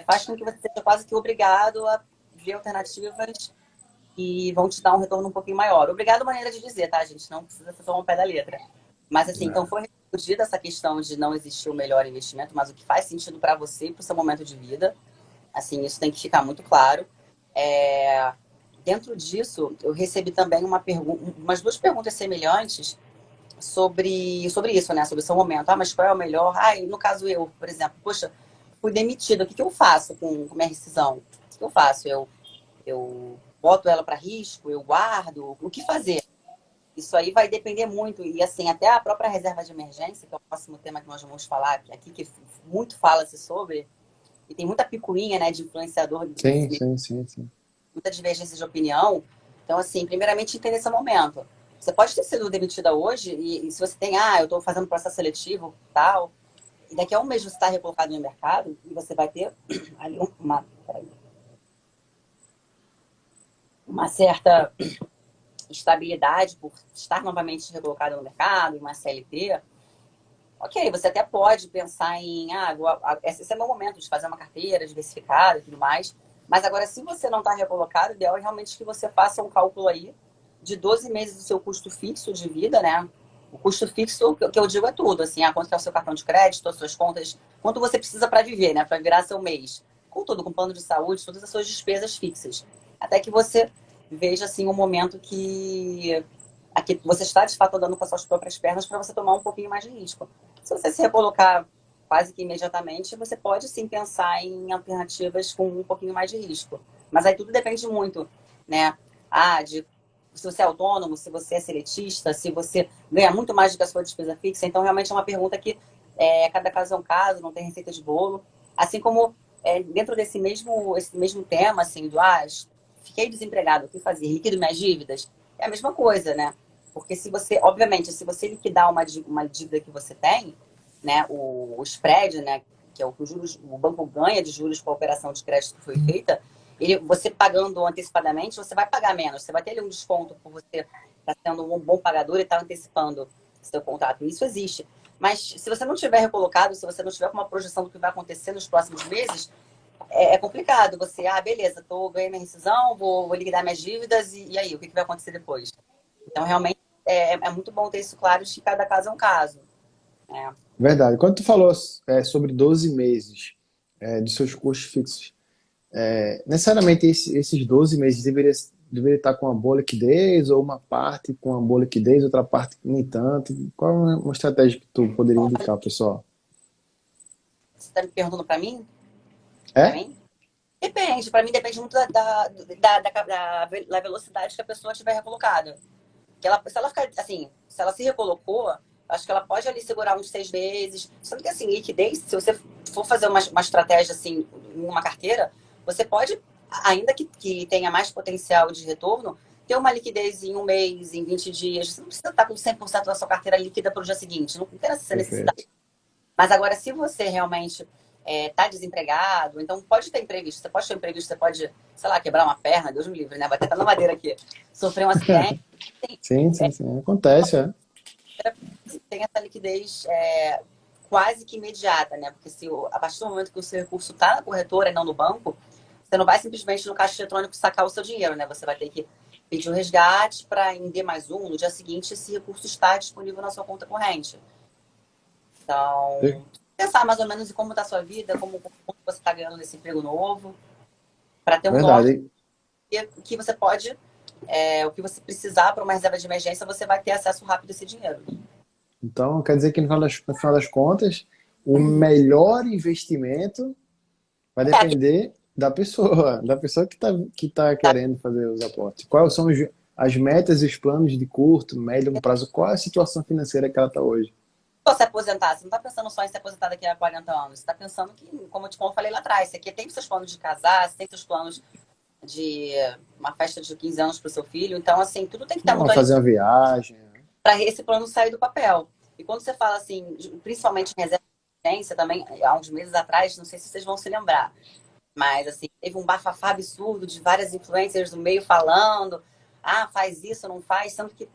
faz com que você seja quase que obrigado a ver alternativas e vão te dar um retorno um pouquinho maior. Obrigado, maneira de dizer, tá, gente? Não precisa ser só um pé da letra. Mas, assim, então foi respondida essa questão de não existir o melhor investimento, mas o que faz sentido para você e para o seu momento de vida. Assim, isso tem que ficar muito claro. É... Dentro disso, eu recebi também umas duas perguntas semelhantes sobre isso, né? Sobre o seu momento. Ah, mas qual é o melhor? Ah, e no caso eu, por exemplo, poxa, fui demitida. O que eu faço com minha rescisão? O que eu faço? Eu boto ela para risco? Eu guardo? O que fazer? Isso aí vai depender muito. E, assim, até a própria reserva de emergência, que é o próximo tema que nós vamos falar aqui, que muito fala-se sobre, e tem muita picuinha, né, de influenciador Sim, sim, sim, sim. muita divergência de opinião. Então, assim, primeiramente, entender esse momento. Você pode ter sido demitida hoje e se você tem, eu estou fazendo processo seletivo, tal, e daqui a um mês você está recolocado no mercado e você vai ter ali uma certa estabilidade por estar novamente recolocado no mercado, em uma CLT, ok, você até pode pensar em, esse é meu momento de fazer uma carteira diversificada e tudo mais, mas agora, se você não está recolocado, o ideal é realmente que você faça um cálculo aí de 12 meses do seu custo fixo de vida, né? O custo fixo, que eu digo, é tudo, assim, quanto é o seu cartão de crédito, as suas contas, quanto você precisa para viver, né? Para virar seu mês. Com tudo, com plano de saúde, todas as suas despesas fixas. Até que você veja, assim, um momento que aqui você está, de fato, andando com as suas próprias pernas para você tomar um pouquinho mais de risco. Se você se recolocar quase que imediatamente, você pode sim pensar em alternativas com um pouquinho mais de risco. Mas aí tudo depende muito, né? De se você é autônomo, se você é seletista, se você ganha muito mais do que a sua despesa fixa. Então, realmente é uma pergunta que cada caso é um caso, não tem receita de bolo. Assim como dentro esse mesmo tema, assim, fiquei desempregado, o que fazer? Liquido minhas dívidas? É a mesma coisa, né? Porque se você, obviamente, se você liquidar uma dívida que você tem, né, o spread, né, que é o que o banco ganha de juros com a operação de crédito que foi feita, você pagando antecipadamente, você vai pagar menos. Você vai ter ali um desconto por você estar sendo um bom pagador e estar antecipando seu contrato. Isso existe. Mas se você não tiver recolocado, se você não tiver com uma projeção do que vai acontecer nos próximos meses, é complicado. Você, beleza, ganhei minha rescisão, vou liquidar minhas dívidas, e aí, o que vai acontecer depois? Então, realmente, é muito bom ter isso claro de que cada caso é um caso. Né? Verdade. Quando tu falou sobre 12 meses de seus custos fixos, necessariamente esses 12 meses deveria estar com uma boa liquidez, ou uma parte com uma boa liquidez, outra parte nem tanto? Qual é uma estratégia que tu poderia indicar, pessoal? está me perguntando para mim? Para É? mim? Depende. Para mim depende muito da velocidade que a pessoa tiver recolocada. Se ela ficar, assim, se ela se recolocou, acho que ela pode ali segurar uns 6 meses. Sendo que, assim, liquidez, se você for fazer uma estratégia, assim, em uma carteira, você pode, ainda que tenha mais potencial de retorno, ter uma liquidez em 1 mês, em 20 dias. Você não precisa estar com 100% da sua carteira líquida para o dia seguinte. Não tem essa necessidade. Perfeito. Mas agora, se você realmente está desempregado, então pode ter imprevisto. Você pode ter imprevisto, você pode, sei lá, quebrar uma perna, Deus me livre, né? Bater na madeira aqui. Sofrer um acidente. Sim, sim, sim. Acontece, é. Tem essa liquidez quase que imediata, né? Porque a partir do momento que o seu recurso está na corretora e não no banco, você não vai simplesmente no caixa eletrônico sacar o seu dinheiro, né? Você vai ter que pedir um resgate para em D+1, no dia seguinte, esse recurso está disponível na sua conta corrente. Então, pensar mais ou menos em como está a sua vida, como você está ganhando nesse emprego novo, para ter um norte Verdade. que você pode, o que você precisar para uma reserva de emergência, você vai ter acesso rápido a esse dinheiro. Então, quer dizer que no final das contas, o melhor investimento vai depender da pessoa que tá querendo fazer os aportes. Quais são as metas e os planos de curto, médio, longo prazo? Qual é a situação financeira que ela está hoje? Se aposentar, você não está pensando só em se aposentar daqui a 40 anos. Você está pensando que, como eu falei lá atrás, você tem seus planos de casar, você tem seus planos de uma festa de 15 anos para o seu filho. Então, assim, tudo tem que estar muito Vamos fazer uma viagem. para esse plano sair do papel. E quando você fala assim, principalmente em reserva de emergência, também, há uns meses atrás, não sei se vocês vão se lembrar, mas assim, teve um bafafá absurdo de várias influencers do meio falando, faz isso, não faz, sendo que,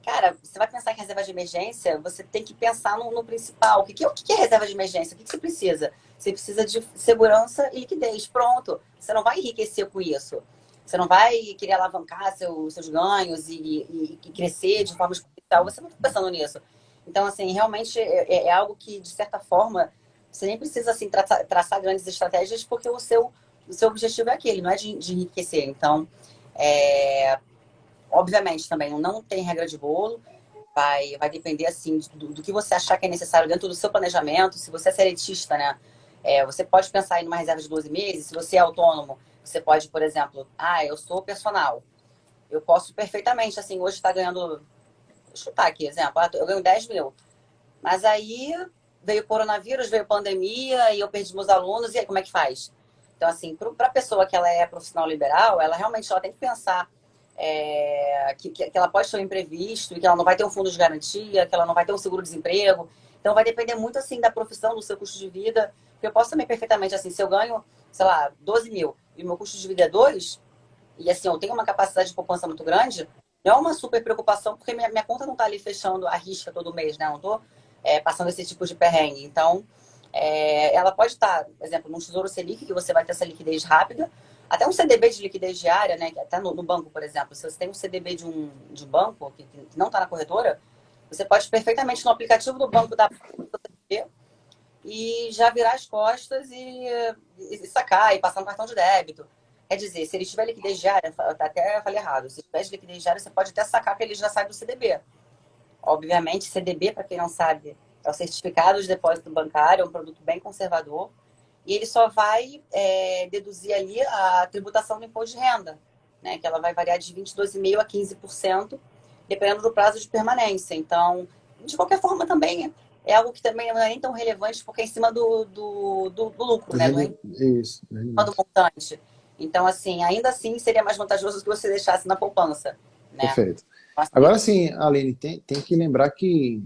cara, você vai pensar em reserva de emergência, você tem que pensar no principal. O que é reserva de emergência? O que você precisa? Você precisa de segurança e liquidez. Pronto. Você não vai enriquecer com isso. Você não vai querer alavancar seus ganhos e crescer de forma exponencial. Você não está pensando nisso. Então, assim, realmente é algo que, de certa forma, você nem precisa assim, traçar grandes estratégias, porque o seu objetivo é aquele, não é de enriquecer. Então, obviamente, também não tem regra de bolo. Vai depender, assim, do que você achar que é necessário dentro do seu planejamento. Se você é seletista, né? Você pode pensar em uma reserva de 12 meses. Se você é autônomo, você pode, por exemplo, eu sou personal. Eu posso perfeitamente, assim, hoje está ganhando... Vou chutar aqui, exemplo. Eu ganho 10 mil. Mas aí veio o coronavírus, veio a pandemia e eu perdi meus alunos. E aí, como é que faz? Então, assim, para a pessoa que ela é profissional liberal, ela tem que pensar que ela pode ter um imprevisto, que ela não vai ter um fundo de garantia, que ela não vai ter um seguro-desemprego. Então, vai depender muito, assim, da profissão, do seu custo de vida. Porque eu posso também perfeitamente, assim, se eu ganho, sei lá, 12 mil e o meu custo de vida é 2, e, assim, eu tenho uma capacidade de poupança muito grande, não é uma super preocupação, porque minha conta não está ali fechando a risca todo mês, né? Eu não estou passando esse tipo de perrengue. Então, ela pode estar, por exemplo, num Tesouro Selic, que você vai ter essa liquidez rápida, até um CDB de liquidez diária, né? Até no banco, por exemplo. Se você tem um CDB de um banco que não está na corretora, você pode perfeitamente no aplicativo do banco dar CDB e já virar as costas e sacar, e passar no cartão de débito. Quer dizer, se ele tiver liquidez diária, até eu falei errado, se tiver liquidez diária, você pode até sacar que ele já sai do CDB. Obviamente, CDB, para quem não sabe, é o certificado de depósito bancário, é um produto bem conservador, e ele só vai deduzir ali a tributação do imposto de renda, né, que ela vai variar de 22,5% a 15%, dependendo do prazo de permanência. Então, de qualquer forma, também é algo que também não é nem tão relevante, porque é em cima do lucro, né, Isso. do montante. Então, assim, ainda assim, seria mais vantajoso que você deixasse na poupança, né? Perfeito. Agora sim, Aline, tem que lembrar que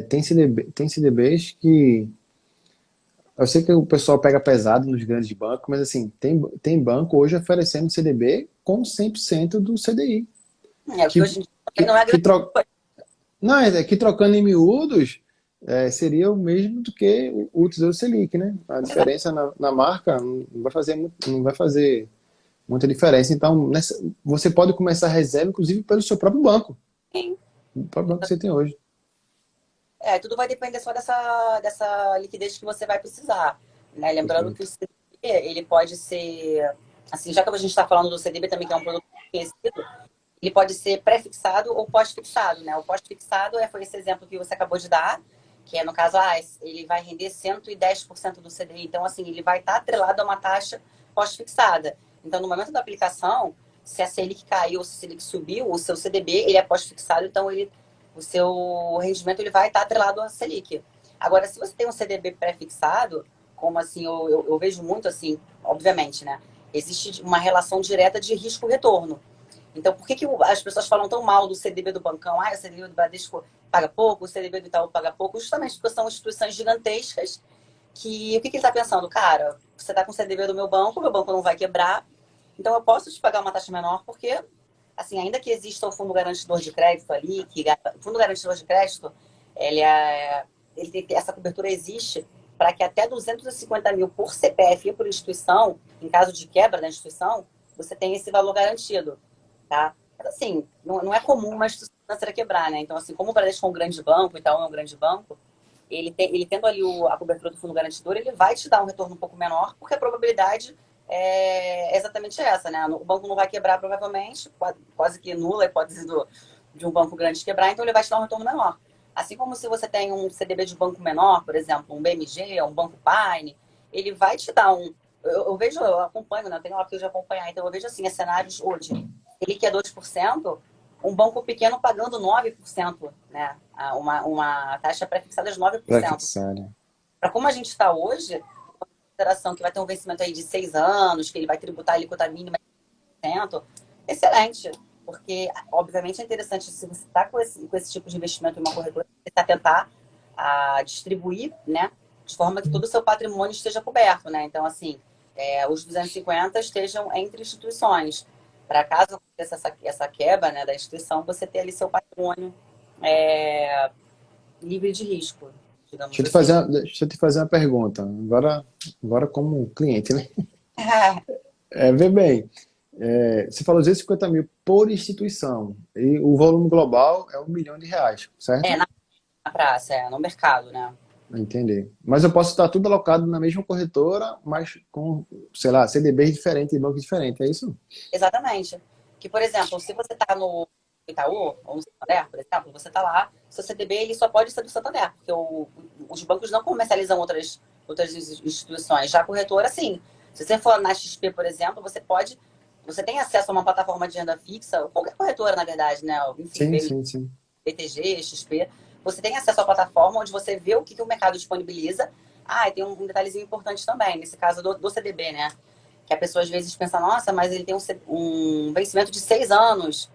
tem CDBs que eu sei que o pessoal pega pesado nos grandes bancos, mas assim, tem banco hoje oferecendo CDB com 100% do CDI. Porque Que, hoje em dia também que, não é que, grande tro, coisa. não, é que trocando em miúdos seria o mesmo do que o Tesouro Selic, né? A diferença na marca não vai fazer muita diferença. Então, você pode começar a reserva, inclusive, pelo seu próprio banco. Sim. O próprio banco que você tem hoje. Tudo vai depender só dessa liquidez que você vai precisar, né? Lembrando que o Perfeito. CDB, ele pode ser, assim, já que a gente está falando do CDB também, que é um produto conhecido, ele pode ser pré-fixado ou pós-fixado, né? O pós-fixado foi esse exemplo que você acabou de dar, que é, no caso, ele vai render 110% do CDI. Então, assim, ele vai estar atrelado a uma taxa pós-fixada. Então, no momento da aplicação, se a Selic caiu ou se a Selic subiu, o seu CDB, ele é pós-fixado, então o seu rendimento ele vai estar atrelado à Selic. Agora, se você tem um CDB pré-fixado, como assim, eu vejo muito assim, obviamente, né? Existe uma relação direta de risco-retorno. Então, por que as pessoas falam tão mal do CDB do Bancão? O CDB do Bradesco paga pouco, o CDB do Itaú paga pouco. Justamente porque são instituições gigantescas que... O que ele está pensando? Cara, você está com o CDB do meu banco não vai quebrar, então eu posso te pagar uma taxa menor porque, assim, ainda que exista o fundo garantidor de crédito ali, o fundo garantidor de crédito, ele tem, essa cobertura existe para que até 250 mil por CPF e por instituição, em caso de quebra da instituição, você tenha esse valor garantido. Tá? Mas, assim, não é comum uma instituição financeira quebrar, né? Então, assim, como o Bradesco é um grande banco, Itaú é um grande banco, ele tendo ali a cobertura do fundo garantidor, ele vai te dar um retorno um pouco menor, porque a probabilidade é exatamente essa, né? O banco não vai quebrar provavelmente, quase que nula a hipótese de um banco grande quebrar, então ele vai te dar um retorno menor. Assim como se você tem um CDB de banco menor, por exemplo, um BMG, um Banco Pine, ele vai te dar um... eu acompanho, né? Eu tenho o hábito de acompanhar, então eu vejo assim, cenários hoje, ele que é 2%, um banco pequeno pagando 9%, né? Uma taxa pré-fixada de 9%. Pré-fixada. Para como a gente está hoje, uma consideração que vai ter um vencimento aí de 6 anos, que ele vai tributar a alíquota mínima de 100%, excelente. Porque, obviamente, é interessante, se você está com esse tipo de investimento em uma corretora, você está tentar distribuir, né? De forma que todo o seu patrimônio esteja coberto, né? Então, assim, os 250 estejam entre instituições. Para caso aconteça essa quebra, né, da instituição, você ter ali seu patrimônio livre de risco, digamos assim. Deixa eu te fazer uma pergunta. Agora como cliente, né? Vê bem, você falou 250 mil por instituição. E o volume global é R$ 1 milhão, certo? Na praça, no mercado, né? Entendi. Mas eu posso estar tudo alocado na mesma corretora, mas com, sei lá, CDBs diferentes e bancos diferentes, é isso? Exatamente. Que, por exemplo, se você está no Itaú ou no Santander, por exemplo, você está lá, seu CDB ele só pode ser do Santander, porque os bancos não comercializam outras instituições. Já a corretora, sim. Se você for na XP, por exemplo, você tem acesso a uma plataforma de renda fixa, ou qualquer corretora, na verdade, né? Enfim, Sim. BTG, XP, você tem acesso à plataforma onde você vê o que o mercado disponibiliza. E tem um detalhezinho importante também, nesse caso do CDB, né? Que a pessoa às vezes pensa, nossa, mas ele tem um vencimento de 6 anos.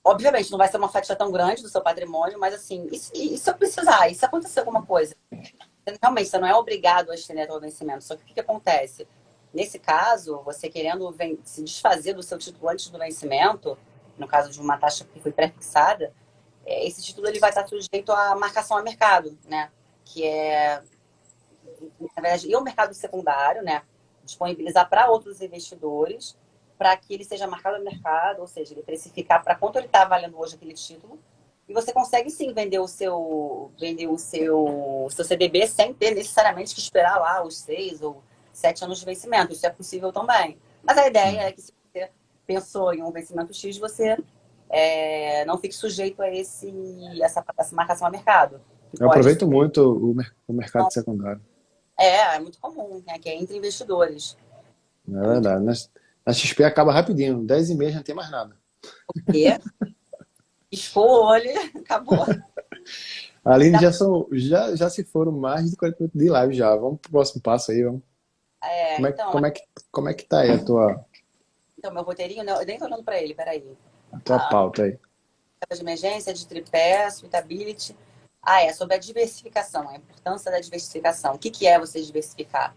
Obviamente, não vai ser uma fatia tão grande do seu patrimônio, mas assim, e se eu precisar? E se acontecer alguma coisa? Realmente, você não é obrigado a estender até o vencimento. Só que o que acontece? Nesse caso, você querendo se desfazer do seu título antes do vencimento, no caso de uma taxa que foi pré-fixada, esse título ele vai estar sujeito à marcação a mercado, né? Que é, na verdade, e o mercado secundário, né? Disponibilizar para outros investidores para que ele seja marcado a mercado, ou seja, ele precificar para quanto ele está valendo hoje aquele título. E você consegue sim vender o seu CDB sem ter necessariamente que esperar lá os 6 ou 7 anos de vencimento. Isso é possível também. Mas a ideia é que se você pensou em um vencimento X, você não fique sujeito a essa marcação a mercado. Eu aproveito muito o mercado secundário. É muito comum, né? Que é entre investidores. É verdade. Na XP acaba rapidinho, 10h30 já não tem mais nada. Porque piscou o olho e acabou. Aline, já se foram mais de 40 minutos de live já. Vamos pro próximo passo aí, vamos. Como é que tá aí a tua... Então, meu roteirinho, eu nem tô olhando para ele, peraí. A tua pauta aí. De emergência, de tripé, suitability. Sobre a diversificação, a importância da diversificação. O que é você diversificar?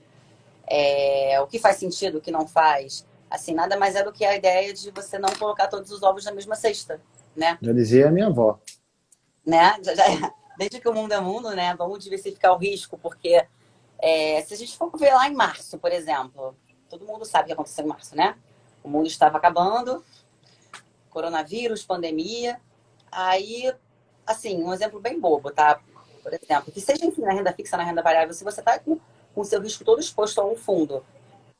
O que faz sentido, o que não faz? Assim, nada mais é do que a ideia de você não colocar todos os ovos na mesma cesta, né? Já dizia a minha avó. Né? Desde que o mundo é mundo, né? Vamos diversificar o risco, porque se a gente for ver lá em março, por exemplo, todo mundo sabe o que aconteceu em março, né? O mundo estava acabando, coronavírus, pandemia. Aí, assim, um exemplo bem bobo, tá? Por exemplo, que seja, enfim, na renda fixa, na renda variável, se você está com o seu risco todo exposto a um fundo,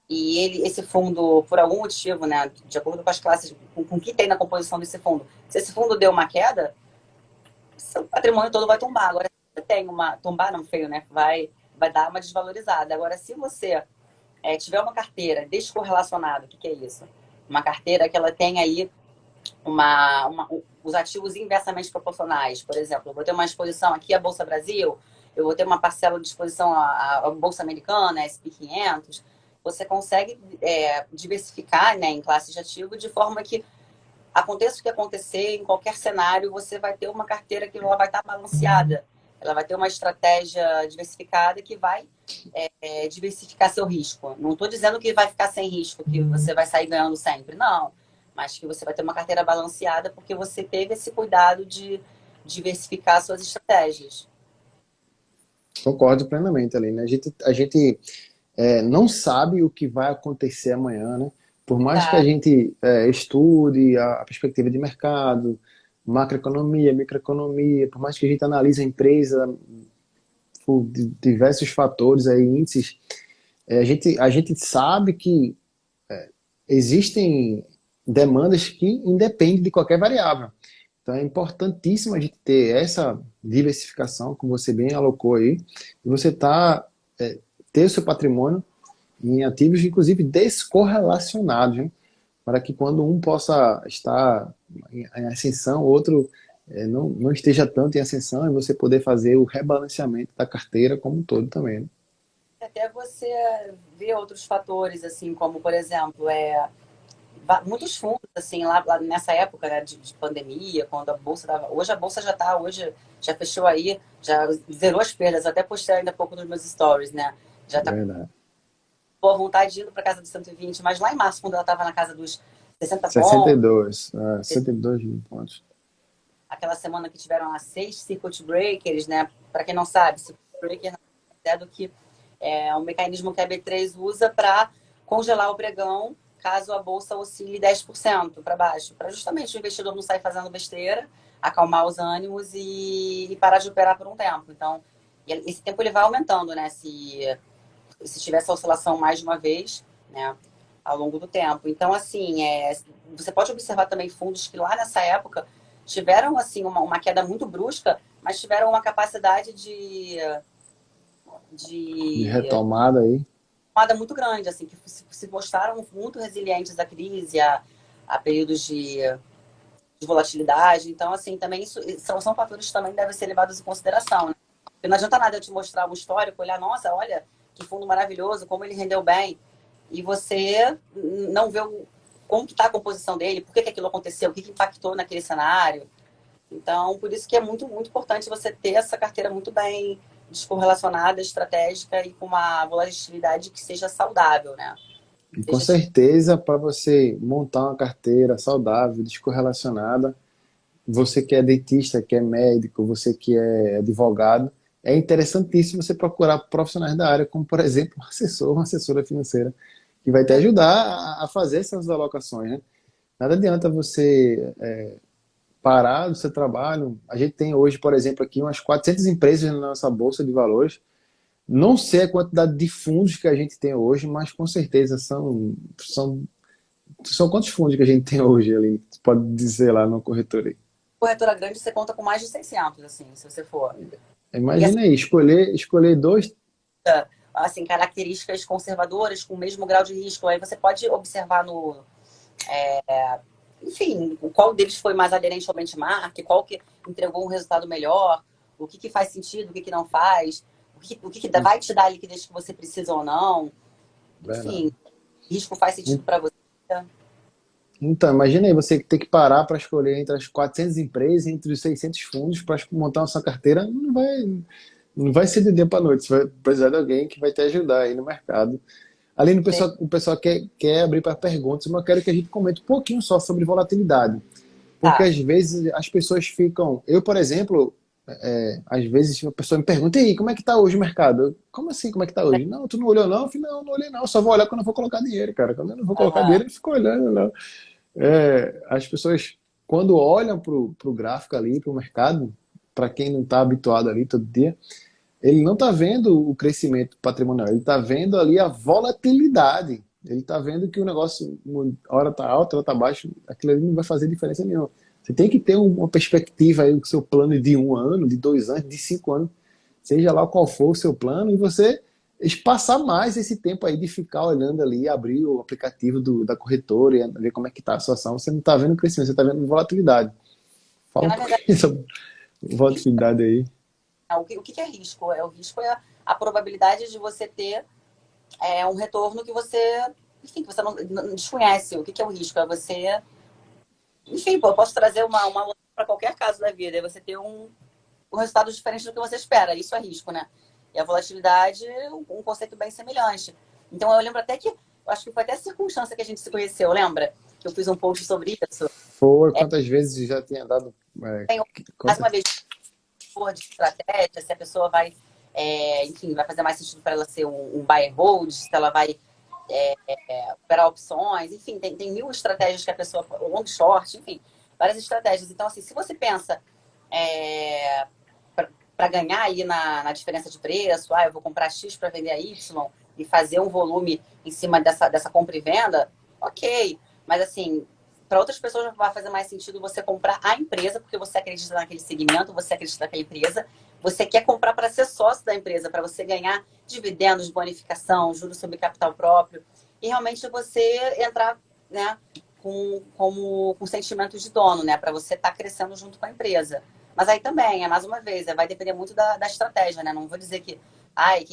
e esse fundo, por algum motivo, né, de acordo com as classes, com o que tem na composição desse fundo, se esse fundo deu uma queda, seu patrimônio todo vai tombar. Agora, você tem uma... Tombar não feio, né? Vai dar uma desvalorizada. Agora, se você tiver uma carteira descorrelacionada, o que é isso? Uma carteira que ela tem aí os ativos inversamente proporcionais. Por exemplo, eu vou ter uma exposição aqui à Bolsa Brasil, eu vou ter uma parcela de exposição à Bolsa Americana, à SP500. Você consegue diversificar, né, em classes de ativo de forma que aconteça o que acontecer, em qualquer cenário, você vai ter uma carteira que ela vai estar balanceada. Ela vai ter uma estratégia diversificada que vai diversificar seu risco. Não estou dizendo que vai ficar sem risco, que você vai sair ganhando sempre. Não. Mas que você vai ter uma carteira balanceada porque você teve esse cuidado de diversificar suas estratégias. Concordo plenamente, Aline. A gente não sabe o que vai acontecer amanhã, né? Por mais que a gente estude a perspectiva de mercado, macroeconomia, microeconomia, por mais que a gente analise a empresa por diversos fatores, aí, índices, a gente sabe que existem demandas que independem de qualquer variável. Então é importantíssimo a gente ter essa diversificação, como você bem alocou aí, e você ter o seu patrimônio em ativos, inclusive, descorrelacionados, né? Para que quando um possa estar em ascensão, o outro não esteja tanto em ascensão, e você poder fazer o rebalanceamento da carteira como um todo também, né? Até você ver outros fatores, assim, como, por exemplo, muitos fundos, assim, lá nessa época, né, de pandemia, quando a bolsa estava... Hoje a bolsa hoje já fechou aí, já zerou as perdas, até postei ainda há pouco nos meus stories, né? Já está com boa vontade indo para casa dos 120, mas lá em março, quando ela estava na casa dos 60 62, 62 mil pontos. Aquela semana que tiveram as 6 circuit breakers, né? Para quem não sabe, circuit breaker é do que é um mecanismo que a B3 usa para congelar o pregão caso a bolsa oscile 10% para baixo, para justamente o investidor não sair fazendo besteira, acalmar os ânimos e parar de operar por um tempo. Então, esse tempo ele vai aumentando, né? Se tiver essa oscilação mais de uma vez, né, ao longo do tempo. Então, assim, você pode observar também fundos que lá nessa época tiveram, assim, uma queda muito brusca, mas tiveram uma capacidade de retomada aí. Retomada muito grande, assim, que se mostraram muito resilientes à crise, a períodos de volatilidade. Então, assim, também isso são fatores que também devem ser levados em consideração, né? Porque não adianta nada eu te mostrar um histórico, olhar, nossa, olha, que fundo maravilhoso, como ele rendeu bem, e você não vê como que está a composição dele, por que aquilo aconteceu, o que impactou naquele cenário. Então, por isso que é muito, muito importante você ter essa carteira muito bem descorrelacionada, estratégica e com uma volatilidade que seja saudável, né? E com certeza, para você montar uma carteira saudável, descorrelacionada, você que é dentista, que é médico, você que é advogado, é interessantíssimo você procurar profissionais da área, como, por exemplo, um assessor, uma assessora financeira, que vai te ajudar a fazer essas alocações, né? Nada adianta você parar do seu trabalho. A gente tem hoje, por exemplo, aqui umas 400 empresas na nossa bolsa de valores. Não sei a quantidade de fundos que a gente tem hoje, mas com certeza são quantos fundos que a gente tem hoje ali? Você pode dizer lá no corretor aí. Corretora grande, você conta com mais de 600, assim, se você for. Imagina aí, escolher dois... Assim, características conservadoras com o mesmo grau de risco. Aí você pode observar enfim, qual deles foi mais aderente ao benchmark, qual que entregou um resultado melhor, o que faz sentido, o que não faz, o que vai te dar a liquidez que você precisa ou não. Enfim, risco faz sentido para você. Então, imagina aí, você ter que parar para escolher entre as 400 empresas, entre os 600 fundos, para montar uma sua carteira, não vai ser de dia para noite. Você vai precisar de alguém que vai te ajudar aí no mercado. Além do o pessoal quer abrir para perguntas, mas eu quero que a gente comente um pouquinho só sobre volatilidade. Porque às vezes as pessoas ficam... Eu, por exemplo, às vezes uma pessoa me pergunta, e aí, como é que está hoje o mercado? Como assim, como é que está hoje? Não, tu não olhou não? Eu falei, não olhei não, só vou olhar quando eu vou colocar dinheiro, cara. Quando eu não vou colocar dinheiro, eu fico olhando, não. As pessoas, quando olham para o gráfico ali, para o mercado, para quem não está habituado ali todo dia, ele não está vendo o crescimento patrimonial, ele está vendo ali a volatilidade. Ele está vendo que o negócio, uma hora está alto, hora está baixo, aquilo ali não vai fazer diferença nenhuma. Você tem que ter uma perspectiva aí, o seu plano de 1 ano, de 2 anos, de 5 anos, seja lá qual for o seu plano, e você passar mais esse tempo aí de ficar olhando ali, abrir o aplicativo da corretora e ver como é que está a situação. Você não está vendo crescimento, você está vendo volatilidade. Fala Porque, um na verdade, pouquinho sobre volatilidade aí. o que é risco? O risco é a probabilidade de você ter um retorno que você, enfim, que você não desconhece. O que é o risco? É você, enfim, pô, eu posso trazer uma para qualquer caso da vida, é você ter um resultado diferente do que você espera. Isso é risco, né? E a volatilidade, um conceito bem semelhante. Então, eu lembro até que, eu acho que foi até a circunstância que a gente se conheceu, lembra? Que eu fiz um post sobre isso. Foi, quantas vezes já tinha dado... Mais uma vez, de estratégia, se a pessoa vai, enfim, vai fazer mais sentido para ela ser um buy and hold, se ela vai operar opções, enfim, tem mil estratégias que a pessoa, long short, enfim, várias estratégias. Então, assim, se você pensa para ganhar aí na diferença de preço, eu vou comprar X para vender a Y e fazer um volume em cima dessa compra e venda, ok. Mas, assim, para outras pessoas vai fazer mais sentido você comprar a empresa, porque você acredita naquele segmento, você acredita naquela empresa, você quer comprar para ser sócio da empresa, para você ganhar dividendos, bonificação, juros sobre capital próprio, e realmente você entrar, né, com sentimentos de dono, né, para você estar crescendo junto com a empresa. Mas aí também, mais uma vez, vai depender muito da estratégia, né? Não vou dizer que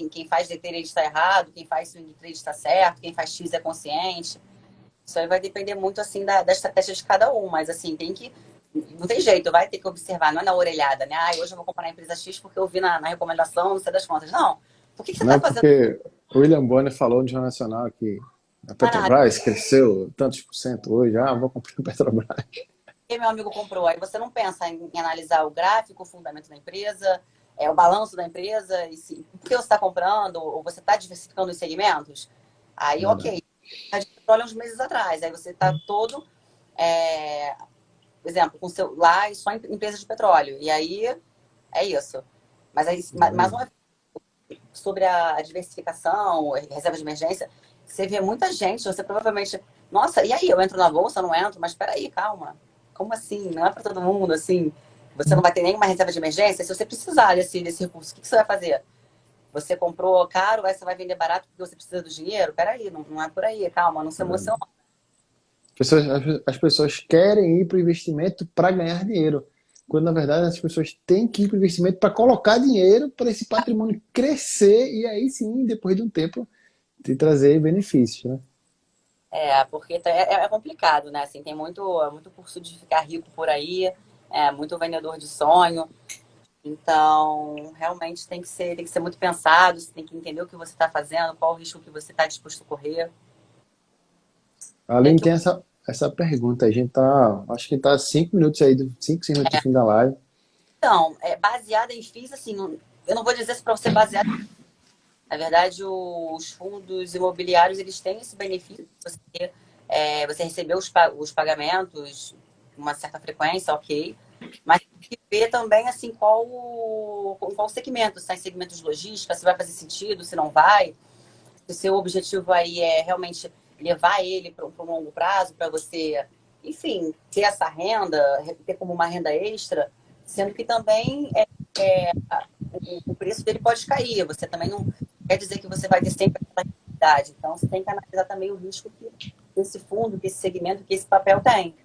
quem faz day trade está errado, quem faz swing trade está certo, quem faz X é consciente. Isso aí vai depender muito, assim, da estratégia de cada um. Mas, assim, não tem jeito, vai ter que observar, não é na orelhada, né? Hoje eu vou comprar a empresa X porque eu vi na recomendação, não sei das contas. Não. Por que você Não está é fazendo porque o William Bonner falou no Jornal Nacional que a nada? Petrobras cresceu tantos por cento hoje, vou comprar a Petrobras. Porque meu amigo comprou. Aí você não pensa em analisar o gráfico, o fundamento da empresa, o balanço da empresa, por que você está comprando, ou você está diversificando os segmentos. Aí, ok. A gente olha uns meses atrás, aí você está todo, por exemplo, com seu lá e só empresa de petróleo. E aí é isso. Mas aí, mais uma vez, sobre a diversificação, reserva de emergência, você vê muita gente, você provavelmente, nossa, e aí, eu entro na bolsa, não entro? Mas peraí, calma. Como assim? Não é para todo mundo, assim. Você não vai ter nenhuma reserva de emergência. Se você precisar desse recurso, o que você vai fazer? Você comprou caro, aí você vai vender barato porque você precisa do dinheiro? Peraí, não é por aí, calma, não se emociona. As pessoas querem ir para o investimento para ganhar dinheiro, quando na verdade as pessoas têm que ir para o investimento para colocar dinheiro para esse patrimônio crescer e aí sim, depois de um tempo, te trazer benefícios, né? Porque é complicado, né? Assim, tem muito curso de ficar rico por aí, muito vendedor de sonho. Então, realmente tem que ser muito pensado, você tem que entender o que você está fazendo, qual o risco que você está disposto a correr. Além tem essa pergunta, a gente acho que tá 5 minutos aí, 5, 6 minutos do fim da live. Então, baseada em FIIs, assim, eu não vou dizer se para você baseado. Na verdade, os fundos imobiliários, eles têm esse benefício de você receber os pagamentos com uma certa frequência, ok. Mas tem que ver também, assim, qual segmento. Se está em segmentos de logística, se vai fazer sentido, se não vai. Se o seu objetivo aí é realmente levar ele para um longo prazo, para você, enfim, ter essa renda, ter como uma renda extra, sendo que também o preço dele pode cair. Você também não quer dizer que você vai ter sempre aquela rentabilidade. Então, você tem que analisar também o risco que esse fundo, que esse segmento, que esse papel tem.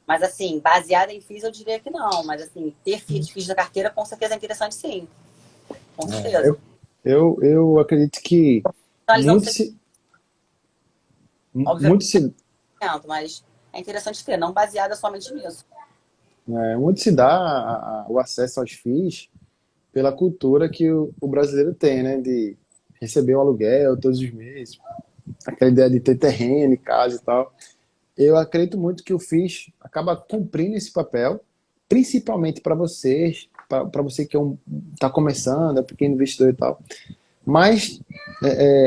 Mas, assim, baseada em FIIs, eu diria que não. Mas, assim, ter FIIs na carteira, com certeza é interessante, sim. Com certeza. Eu acredito que Analisando muito o se, muito obviamente, se, mas é interessante ter, não baseada somente nisso. muito se dá o acesso aos FIIs pela cultura que o brasileiro tem, né? De receber o aluguel todos os meses, aquela ideia de ter terreno, casa e tal. Eu acredito muito que o FIIs acaba cumprindo esse papel, principalmente para vocês, para você que está começando, é pequeno investidor e tal. Mas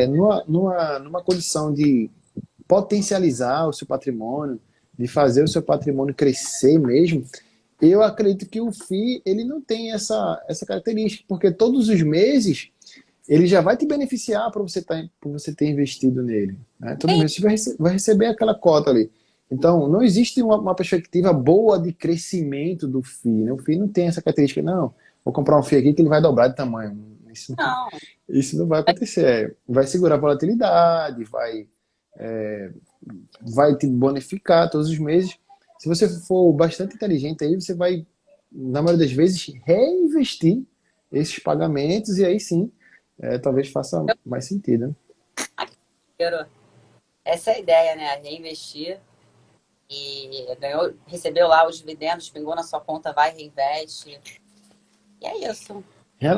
numa condição de potencializar o seu patrimônio, de fazer o seu patrimônio crescer mesmo, eu acredito que o FII ele não tem essa característica, porque todos os meses ele já vai te beneficiar por você ter investido nele. Né? Todo mês você vai receber aquela cota ali. Então, não existe uma perspectiva boa de crescimento do FII. Né? O FII não tem essa característica, não. Vou comprar um FII aqui que ele vai dobrar de tamanho. Não. Isso não vai acontecer. Vai segurar a volatilidade, vai te bonificar todos os meses. Se você for bastante inteligente aí, você vai, na maioria das vezes, reinvestir esses pagamentos e aí sim, talvez faça mais sentido, né? Essa é a ideia, né? Reinvestir e recebeu lá os dividendos, pingou na sua conta, vai, reinveste. E é isso.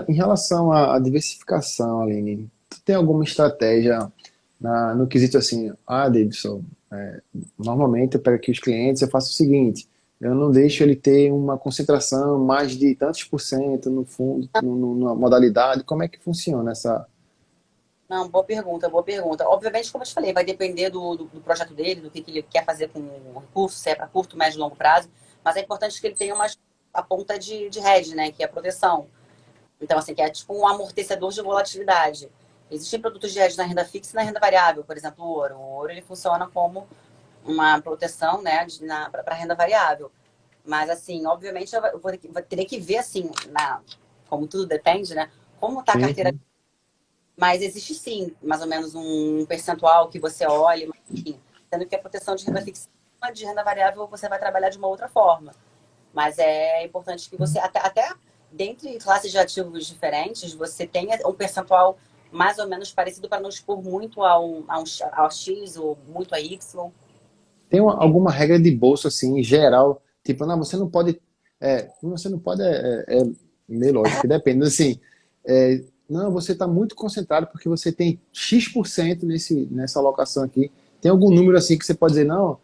Em relação à diversificação, Aline, tu tem alguma estratégia no quesito assim, Davidson, normalmente eu pego aqui os clientes, eu faço o seguinte, eu não deixo ele ter uma concentração mais de tantos por cento no fundo, numa modalidade, como é que funciona essa... Não, boa pergunta, boa pergunta. Obviamente, como eu te falei, vai depender do projeto dele, do que ele quer fazer com o recurso, se é para curto, médio e longo prazo, mas é importante que ele tenha a ponta de hedge, né, que é a proteção. Então, assim, que é tipo um amortecedor de volatilidade. Existem produtos de hedge na renda fixa e na renda variável, por exemplo, o ouro. O ouro ele funciona como uma proteção, né, para renda variável. Mas, assim, obviamente, eu vou ter que ver, assim, como tudo depende, né, como está a carteira. Mas existe, sim, mais ou menos um percentual que você olha, enfim, sendo que a proteção de renda fixa e de renda variável você vai trabalhar de uma outra forma. Mas é importante que você, até dentre classes de ativos diferentes, você tenha um percentual mais ou menos parecido para não expor muito ao X ou muito a Y. Tem alguma regra de bolsa, assim, em geral? Tipo, não, você não pode... meio lógico, depende. Assim, não, você está muito concentrado porque você tem X% nessa alocação aqui. Tem algum número assim que você pode dizer, não,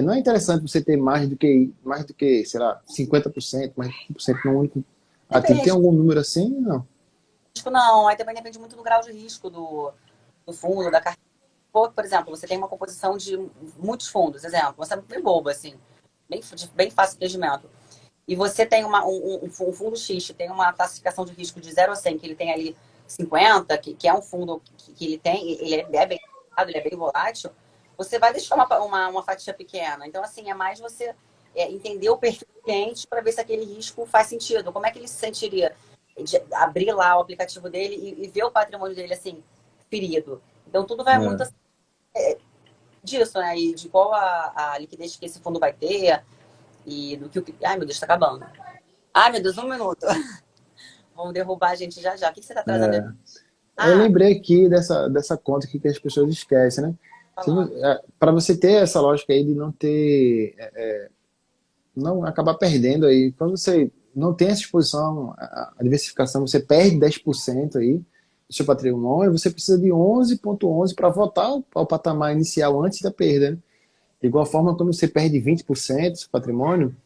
não é interessante você ter mais do que, sei lá, 50%, mais de 50% no único ativo. Tem algum número assim? Não. Não, aí também depende muito do grau de risco do fundo, da carteira. Por exemplo, você tem uma composição de muitos fundos, exemplo, você é bem bobo, assim, bem fácil de entendimento. E você tem um fundo X, que tem uma classificação de risco de 0 a 100, que ele tem ali 50, que é um fundo que ele tem, ele é bem, ele é bem volátil, você vai deixar uma fatia pequena. Então, assim, é mais você entender o perfil do cliente para ver se aquele risco faz sentido. Como é que ele se sentiria de abrir lá o aplicativo dele e ver o patrimônio dele, assim, ferido. Então, tudo vai muito assim, disso, né? E de qual a liquidez que esse fundo vai ter e do que... Ai, meu Deus, tá acabando. Ai, meu Deus, 1 minuto. Vão derrubar a gente já já. O que você tá trazendo? Eu lembrei aqui dessa conta aqui que as pessoas esquecem, né? Para você ter essa lógica aí de não ter... não acabar perdendo aí. Quando você não tem essa exposição à diversificação, você perde 10% aí do seu patrimônio, você precisa de 11,11 para voltar ao patamar inicial antes da perda, né? De igual forma, quando você perde 20% do seu patrimônio,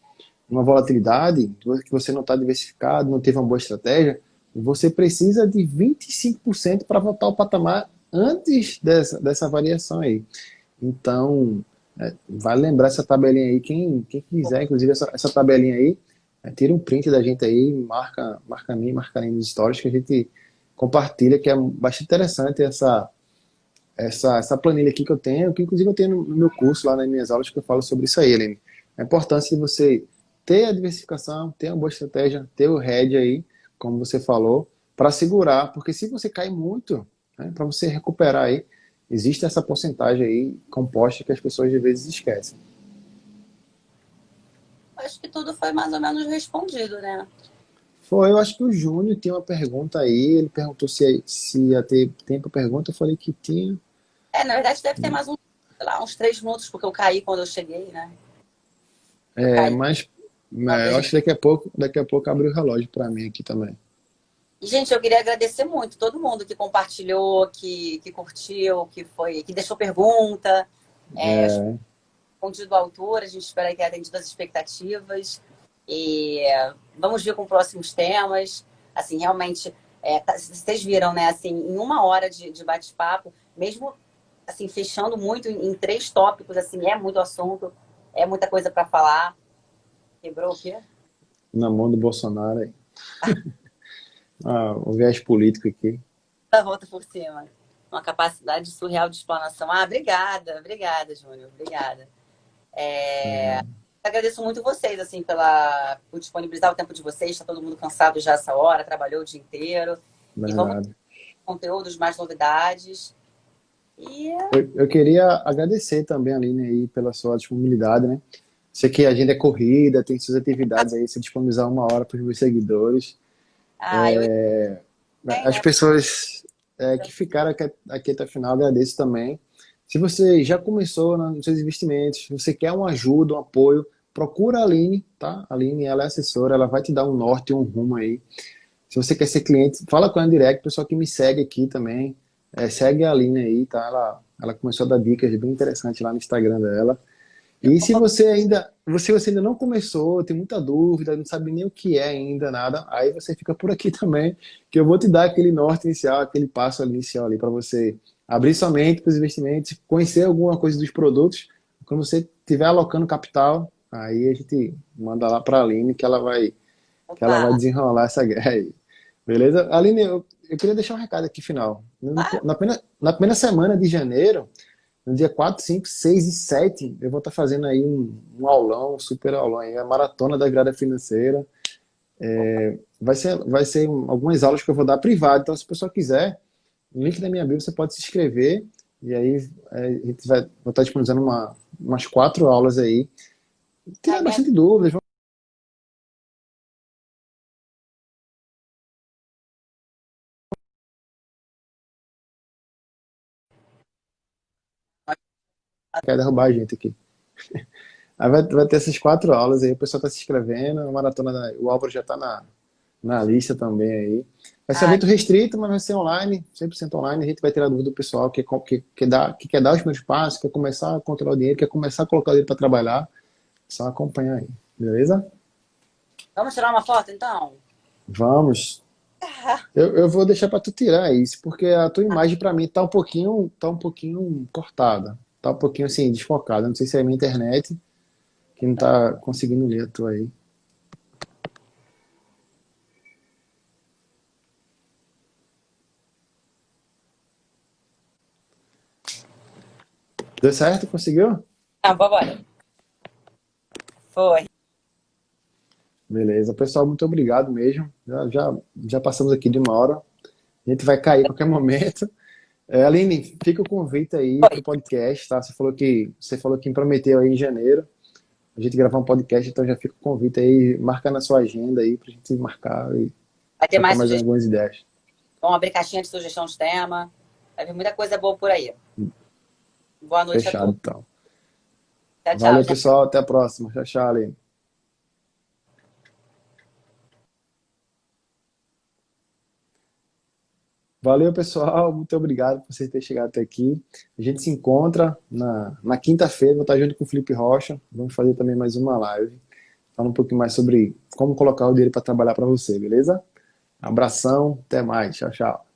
uma volatilidade, que você não está diversificado, não teve uma boa estratégia, você precisa de 25% para voltar ao patamar antes dessa variação aí. Então, vale lembrar essa tabelinha aí, quem quiser, inclusive essa tabelinha aí, tira um print da gente aí, marca a mim, marca aí nos stories que a gente compartilha, que é bastante interessante essa planilha aqui que eu tenho, que inclusive eu tenho no meu curso, lá nas minhas aulas, que eu falo sobre isso aí, Helene. A importância de você ter a diversificação, ter uma boa estratégia, ter o hedge aí, como você falou, para segurar, porque se você cair muito, né, para você recuperar aí, existe essa porcentagem aí composta que as pessoas às vezes esquecem. Acho que tudo foi mais ou menos respondido, né? Foi, eu acho que o Júnior tinha uma pergunta aí, ele perguntou se ia ter tempo para pergunta, eu falei que tinha. Na verdade deve ter mais uns 3 minutos, porque eu caí quando eu cheguei, né? Mas eu acho que daqui a pouco abre o relógio para mim aqui também. E, gente, eu queria agradecer muito todo mundo que compartilhou, que curtiu, que deixou pergunta. Respondido à altura, a gente espera que tenha atendido as expectativas. E vamos vir com próximos temas. Assim, realmente, vocês viram, né? Assim, em 1 hora de bate-papo, mesmo assim, fechando muito em 3 tópicos, assim, é muito assunto, é muita coisa para falar. Quebrou o quê? Na mão do Bolsonaro aí. O viés político aqui. Da volta por cima. Uma capacidade surreal de explanação. Obrigada, Júnior. Obrigada. Agradeço muito vocês, assim, por disponibilizar o tempo de vocês. Está todo mundo cansado já essa hora, trabalhou o dia inteiro. E vamos Verdade. ter conteúdos, mais novidades. E Eu queria agradecer também, Aline, aí, pela sua disponibilidade, né? Sei que a agenda é corrida, tem suas atividades aí, se disponibilizar uma hora para os meus seguidores. eu também, As né? pessoas que ficaram aqui até o final, agradeço também. Se você já começou nos seus investimentos, se você quer uma ajuda, um apoio, procura a Aline, tá? A Aline, ela é assessora, ela vai te dar um norte, um rumo aí. Se você quer ser cliente, fala com ela direct, o pessoal que me segue aqui também, segue a Aline aí, tá? Ela começou a dar dicas bem interessantes lá no Instagram dela. E se você ainda não começou, tem muita dúvida, não sabe nem o que é ainda, nada, aí você fica por aqui também, que eu vou te dar aquele norte inicial, aquele passo inicial ali para você abrir sua mente para os investimentos, conhecer alguma coisa dos produtos. Quando você estiver alocando capital, aí a gente manda lá para a Aline que ela vai Opa, desenrolar essa guerra aí. Beleza? Aline, eu queria deixar um recado aqui final. claro. Na primeira semana de janeiro, no dia 4, 5, 6 e 7, eu vou estar fazendo aí um aulão, um super aulão aí, a maratona da virada financeira. Vai ser algumas aulas que eu vou dar privado, então se o pessoal quiser, no link da minha bio você pode se inscrever e aí a gente vou estar disponibilizando umas 4 aulas aí. Ai, Tirar bastante dúvidas. Quer derrubar a gente aqui. Aí vai ter essas 4 aulas aí, o pessoal está se inscrevendo, a maratona, o Álvaro já está na lista também aí. Vai ser um ai, evento restrito, mas vai ser online, 100% online. A gente vai tirar dúvida do pessoal que quer dar os primeiros passos, quer começar a controlar o dinheiro, quer começar a colocar o dinheiro para trabalhar. Só acompanhar aí, beleza? vamos tirar uma foto, então? Vamos. Eu vou deixar para tu tirar isso, porque a tua imagem para mim tá um pouquinho cortada. Tá um pouquinho assim, desfocada. Não sei se é a minha internet que não tá conseguindo ler a tua aí. Deu certo? Conseguiu? Não, vambora. Foi. Beleza. Pessoal, muito obrigado mesmo. Já passamos aqui de uma hora. A gente vai cair a qualquer momento. Aline, fica o convite aí Foi. pro podcast, tá? Você falou que me prometeu aí em janeiro a gente gravar um podcast, então já fica o convite aí, marca na sua agenda aí pra gente marcar e Vai ter trocar mais mais sugestões. algumas ideias. Vamos abrir caixinha de sugestão de tema. Vai vir muita coisa boa por aí. Boa noite a Fechado, todos. então. Tchau, tchau, Valeu, gente. pessoal. Até a próxima. Tchau, tchau, Aline. Valeu, pessoal. Muito obrigado por vocês terem chegado até aqui. A gente se encontra na quinta-feira. Vou estar junto com o Felipe Rocha. Vamos fazer também mais uma live. Falando um pouquinho mais sobre como colocar o dinheiro para trabalhar para você, beleza? Abração. Até mais. Tchau, tchau.